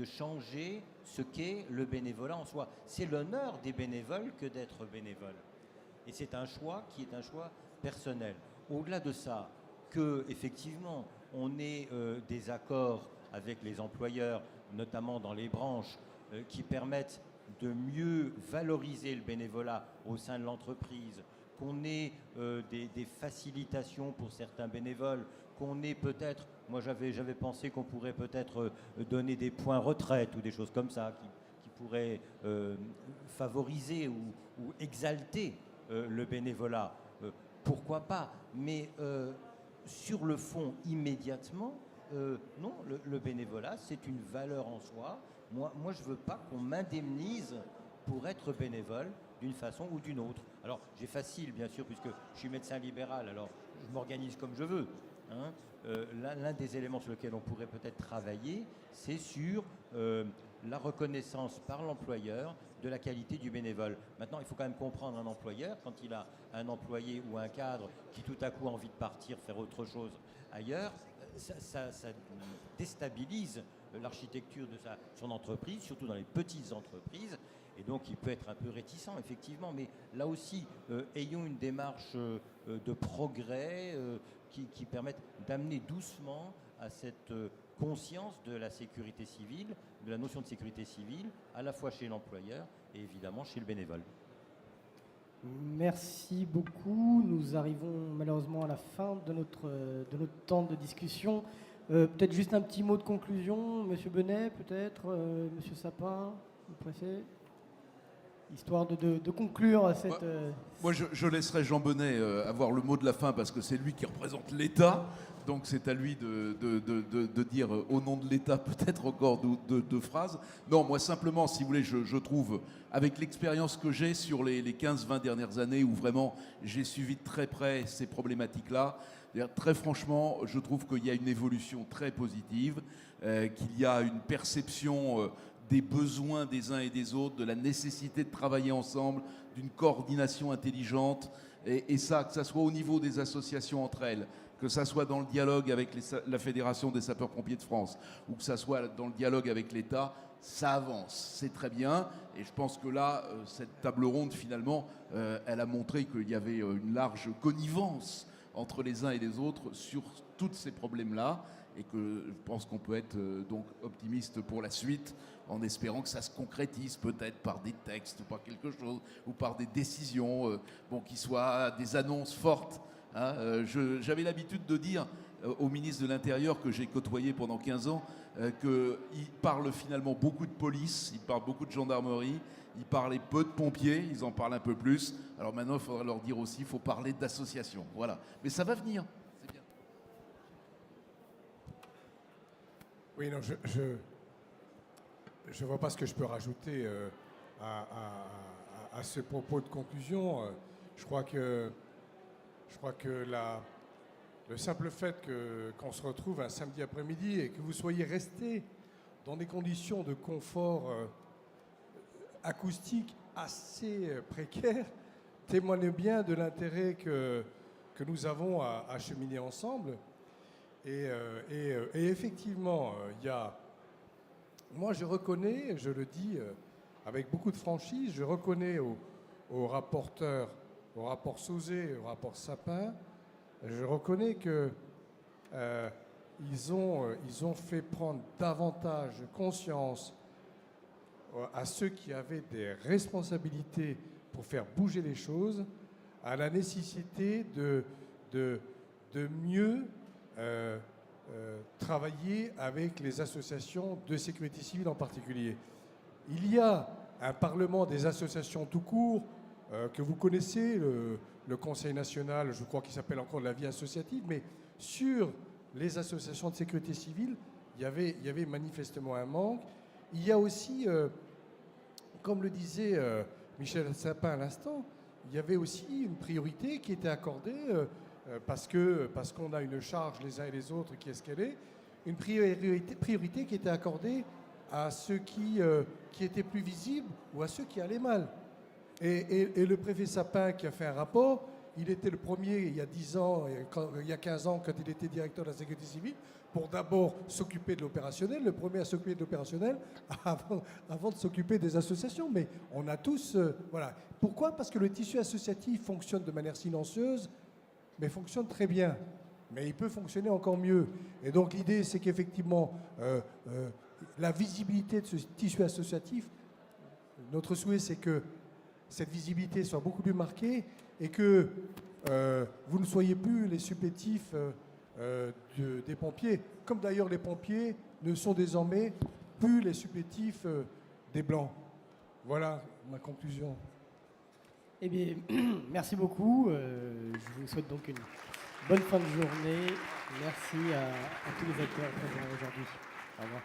changer ce qu'est le bénévolat en soi. C'est l'honneur des bénévoles que d'être bénévole. Et c'est un choix qui est un choix personnel. Au-delà de ça, que effectivement on ait des accords avec les employeurs, notamment dans les branches, qui permettent de mieux valoriser le bénévolat au sein de l'entreprise, qu'on ait des facilitations pour certains bénévoles, qu'on ait peut-être, moi j'avais pensé qu'on pourrait peut-être donner des points retraite ou des choses comme ça qui pourraient favoriser ou exalter le bénévolat, pourquoi pas? Mais sur le fond, immédiatement, non, le bénévolat, c'est une valeur en soi. Moi je ne veux pas qu'on m'indemnise pour être bénévole d'une façon ou d'une autre. Alors, j'ai facile, bien sûr, puisque je suis médecin libéral, alors je m'organise comme je veux. Hein. L'un des éléments sur lesquels on pourrait peut-être travailler, c'est sur la reconnaissance par l'employeur de la qualité du bénévole. Maintenant, il faut quand même comprendre un employeur, quand il a un employé ou un cadre qui tout à coup a envie de partir faire autre chose ailleurs, ça déstabilise l'architecture de son entreprise, surtout dans les petites entreprises. Et donc, il peut être un peu réticent, effectivement. Mais là aussi, ayons une démarche de progrès qui permette d'amener doucement à cette conscience de la sécurité civile, de la notion de sécurité civile, à la fois chez l'employeur et évidemment chez le bénévole. Merci beaucoup. Nous arrivons malheureusement à la fin de notre temps de discussion. Peut-être juste un petit mot de conclusion. Monsieur Benet, peut-être. Monsieur Sapin, vous préférez, histoire de conclure cette... Moi, je laisserai Jean Benet avoir le mot de la fin parce que c'est lui qui représente l'État. Donc c'est à lui de dire au nom de l'État peut-être encore deux phrases. Non, moi simplement, si vous voulez, je trouve, avec l'expérience que j'ai sur les 15-20 dernières années où vraiment j'ai suivi de très près ces problématiques-là, très franchement, je trouve qu'il y a une évolution très positive, qu'il y a une perception des besoins des uns et des autres, de la nécessité de travailler ensemble, d'une coordination intelligente, et ça, que ça soit au niveau des associations entre elles, que ça soit dans le dialogue avec la Fédération des sapeurs-pompiers de France, ou que ça soit dans le dialogue avec l'État, ça avance, c'est très bien. Et je pense que là, cette table ronde, finalement, elle a montré qu'il y avait une large connivence entre les uns et les autres sur tous ces problèmes-là, et que je pense qu'on peut être donc optimiste pour la suite, en espérant que ça se concrétise peut-être par des textes, ou par quelque chose, ou par des décisions, qui soient des annonces fortes. Hein. J'avais l'habitude de dire au ministre de l'Intérieur que j'ai côtoyé pendant 15 ans qu'il parle finalement beaucoup de police, il parle beaucoup de gendarmerie, il parlait peu de pompiers, ils en parlent un peu plus. Alors maintenant, il faudra leur dire aussi qu'il faut parler d'associations. Voilà. Mais ça va venir. C'est bien. Oui, non, je ne vois pas ce que je peux rajouter à ce propos de conclusion. Je crois que le simple fait qu'on se retrouve un samedi après-midi et que vous soyez restés dans des conditions de confort acoustique assez précaires témoigne bien de l'intérêt que nous avons à cheminer ensemble. Et effectivement, moi je reconnais, je le dis avec beaucoup de franchise, je reconnais aux rapporteurs, au rapport Sauzet, au rapport Sapin, je reconnais que ils ont fait prendre davantage conscience à ceux qui avaient des responsabilités pour faire bouger les choses, à la nécessité de mieux travailler avec les associations de sécurité civile en particulier. Il y a un parlement des associations tout court, que vous connaissez, le Conseil national, je crois qu'il s'appelle encore la vie associative, mais sur les associations de sécurité civile, il y avait manifestement un manque. Il y a aussi, comme le disait Michel Sapin à l'instant, il y avait aussi une priorité qui était accordée, parce qu'on a une charge les uns et les autres qui est ce qu'elle est, une priorité qui était accordée à ceux qui étaient plus visibles ou à ceux qui allaient mal. Et le préfet Sapin qui a fait un rapport, il était le premier il y a 10 ans, il y a 15 ans quand il était directeur de la sécurité civile, pour d'abord s'occuper de l'opérationnel, le premier à s'occuper de l'opérationnel avant de s'occuper des associations. Mais on a tous... voilà. Pourquoi ? Parce que le tissu associatif fonctionne de manière silencieuse, mais fonctionne très bien. Mais il peut fonctionner encore mieux. Et donc l'idée, c'est qu'effectivement, la visibilité de ce tissu associatif, notre souhait, c'est que cette visibilité soit beaucoup plus marquée et que vous ne soyez plus les supplétifs des pompiers, comme d'ailleurs les pompiers ne sont désormais plus les supplétifs des Blancs. Voilà ma conclusion. Eh bien, merci beaucoup. Je vous souhaite donc une bonne fin de journée. Merci à tous les acteurs présents aujourd'hui. Au revoir.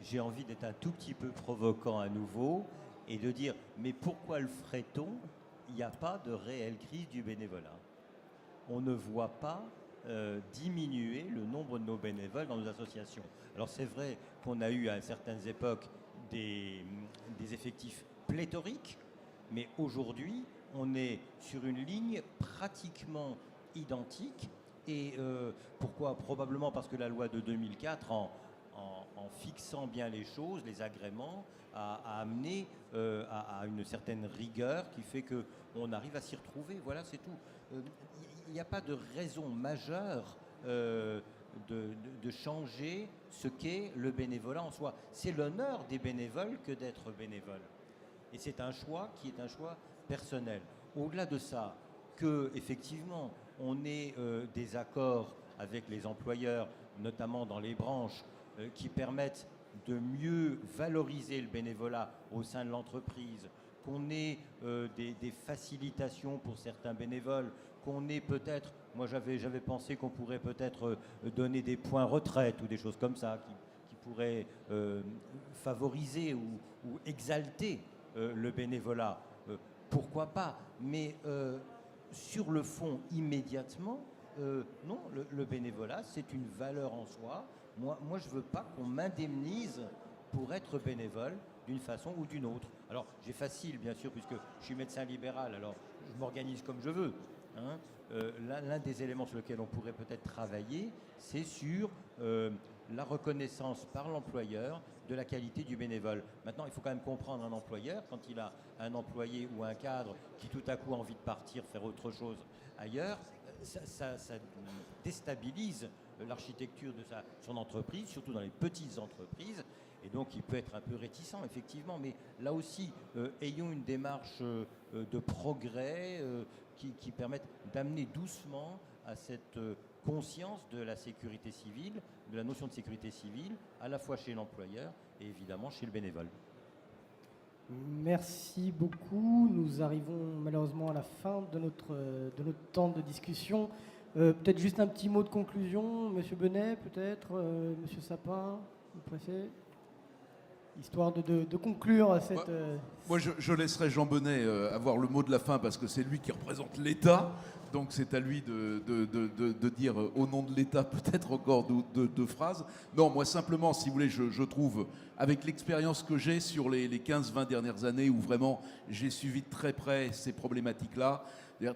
J'ai envie d'être un tout petit peu provoquant à nouveau et de dire, mais pourquoi le ferait-on? Il n'y a pas de réelle crise du bénévolat. On ne voit pas diminuer le nombre de nos bénévoles dans nos associations. Alors c'est vrai qu'on a eu à certaines époques des effectifs pléthoriques, mais aujourd'hui on est sur une ligne pratiquement identique. Et pourquoi? Probablement parce que la loi de 2004, en fixant bien les choses, les agréments, a amené à une certaine rigueur qui fait qu'on arrive à s'y retrouver. Voilà, c'est tout. Il n'y a pas de raison majeure de changer ce qu'est le bénévolat en soi. C'est l'honneur des bénévoles que d'être bénévole. Et c'est un choix qui est un choix personnel. Au-delà de ça, que effectivement on ait des accords avec les employeurs, notamment dans les branches, qui permettent de mieux valoriser le bénévolat au sein de l'entreprise, qu'on ait des facilitations pour certains bénévoles, qu'on ait peut-être, moi j'avais pensé qu'on pourrait peut-être donner des points retraite ou des choses comme ça qui pourraient favoriser ou exalter le bénévolat. Pourquoi pas? Mais sur le fond, immédiatement, non, le bénévolat, c'est une valeur en soi. Moi, je ne veux pas qu'on m'indemnise pour être bénévole d'une façon ou d'une autre. Alors, j'ai facile, bien sûr, puisque je suis médecin libéral, alors je m'organise comme je veux. Hein. L'un des éléments sur lesquels on pourrait peut-être travailler, c'est sur la reconnaissance par l'employeur de la qualité du bénévole. Maintenant, il faut quand même comprendre un employeur, quand il a un employé ou un cadre qui tout à coup a envie de partir faire autre chose ailleurs, ça déstabilise l'architecture de son entreprise, surtout dans les petites entreprises, et donc il peut être un peu réticent, effectivement, mais là aussi, ayons une démarche de progrès qui permette d'amener doucement à cette conscience de la sécurité civile, de la notion de sécurité civile, à la fois chez l'employeur et évidemment chez le bénévole. Merci beaucoup. Nous arrivons malheureusement à la fin de notre temps de discussion. Peut-être juste un petit mot de conclusion, Monsieur Benet, peut-être, Monsieur Sapin, vous préférez, histoire de conclure cette... Moi, je laisserai Jean Benet avoir le mot de la fin parce que c'est lui qui représente l'État. Donc c'est à lui de dire au nom de l'État peut-être encore deux phrases. Non, moi simplement, si vous voulez, je trouve, avec l'expérience que j'ai sur les 15-20 dernières années où vraiment j'ai suivi de très près ces problématiques-là,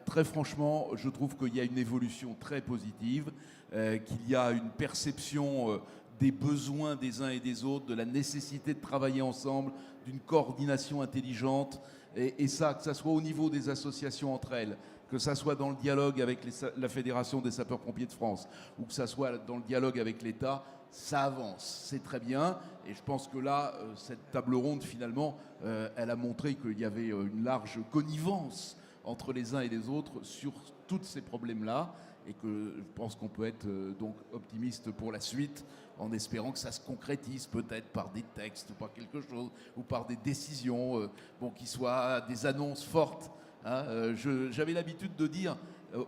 très franchement, je trouve qu'il y a une évolution très positive, qu'il y a une perception des besoins des uns et des autres, de la nécessité de travailler ensemble, d'une coordination intelligente, et ça, que ça soit au niveau des associations entre elles, que ça soit dans le dialogue avec la Fédération des sapeurs-pompiers de France, ou que ça soit dans le dialogue avec l'État, ça avance, c'est très bien. Et je pense que là, cette table ronde, finalement, elle a montré qu'il y avait une large connivence entre les uns et les autres sur tous ces problèmes-là, et que je pense qu'on peut être donc optimiste pour la suite, en espérant que ça se concrétise peut-être par des textes, ou par quelque chose, ou par des décisions, qui soient des annonces fortes. Hein. J'avais l'habitude de dire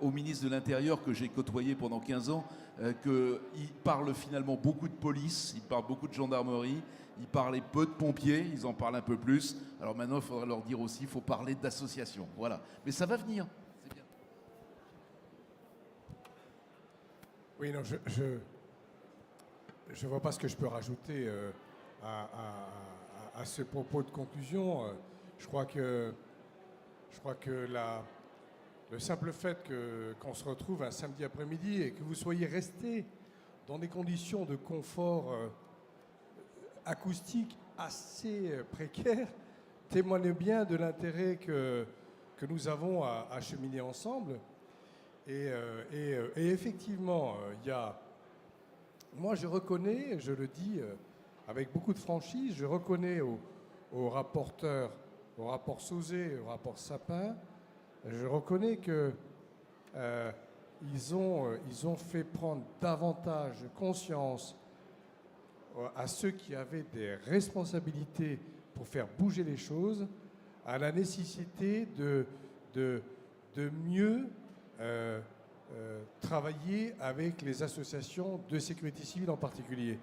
au ministre de l'Intérieur que j'ai côtoyé pendant 15 ans qu'il parle finalement beaucoup de police, il parle beaucoup de gendarmerie, il parlait peu de pompiers, ils en parlent un peu plus. Alors maintenant, il faudra leur dire aussi qu'il faut parler d'associations. Voilà. Mais ça va venir. C'est bien. Oui, non, je ne vois pas ce que je peux rajouter à ce propos de conclusion. Je crois que le simple fait qu'on se retrouve un samedi après-midi et que vous soyez restés dans des conditions de confort acoustique assez précaires témoigne bien de l'intérêt que nous avons à cheminer ensemble. Et effectivement, moi je reconnais, je le dis avec beaucoup de franchise, je reconnais aux rapporteurs, au rapport Sauzet, au rapport Sapin, je reconnais que ils ont fait prendre davantage conscience à ceux qui avaient des responsabilités pour faire bouger les choses, à la nécessité de mieux travailler avec les associations de sécurité civile en particulier.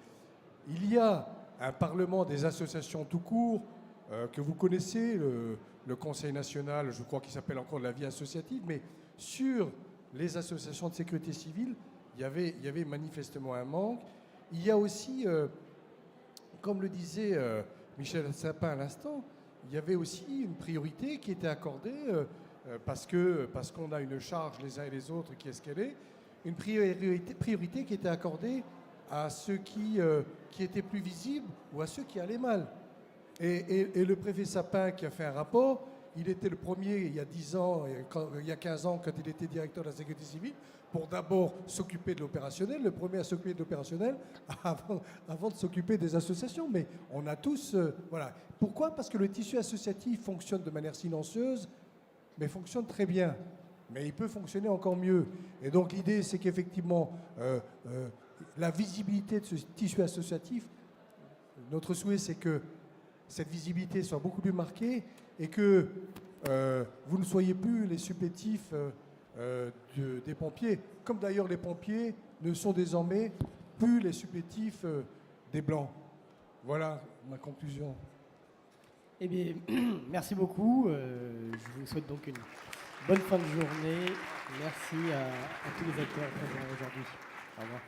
Il y a un parlement des associations tout court que vous connaissez, le Conseil national, je crois qu'il s'appelle encore la vie associative, mais sur les associations de sécurité civile, il y avait manifestement un manque. Il y a aussi, comme le disait Michel Sapin à l'instant, il y avait aussi une priorité qui était accordée, parce qu'on a une charge les uns et les autres qui est ce qu'elle est, une priorité qui était accordée à ceux qui étaient plus visibles ou à ceux qui allaient mal. Et le préfet Sapin qui a fait un rapport, il était le premier il y a 10 ans, il y a 15 ans quand il était directeur de la sécurité civile, pour d'abord s'occuper de l'opérationnel, le premier à s'occuper de l'opérationnel avant de s'occuper des associations. Mais on a tous... voilà. Pourquoi ? Parce que le tissu associatif fonctionne de manière silencieuse, mais fonctionne très bien. Mais il peut fonctionner encore mieux. Et donc l'idée, c'est qu'effectivement, la visibilité de ce tissu associatif, notre souhait, c'est que cette visibilité soit beaucoup plus marquée et que vous ne soyez plus les supplétifs des pompiers, comme d'ailleurs les pompiers ne sont désormais plus les supplétifs des Blancs. Voilà ma conclusion. Eh bien, merci beaucoup. Je vous souhaite donc une bonne fin de journée. Merci à tous les acteurs présents aujourd'hui. Au revoir.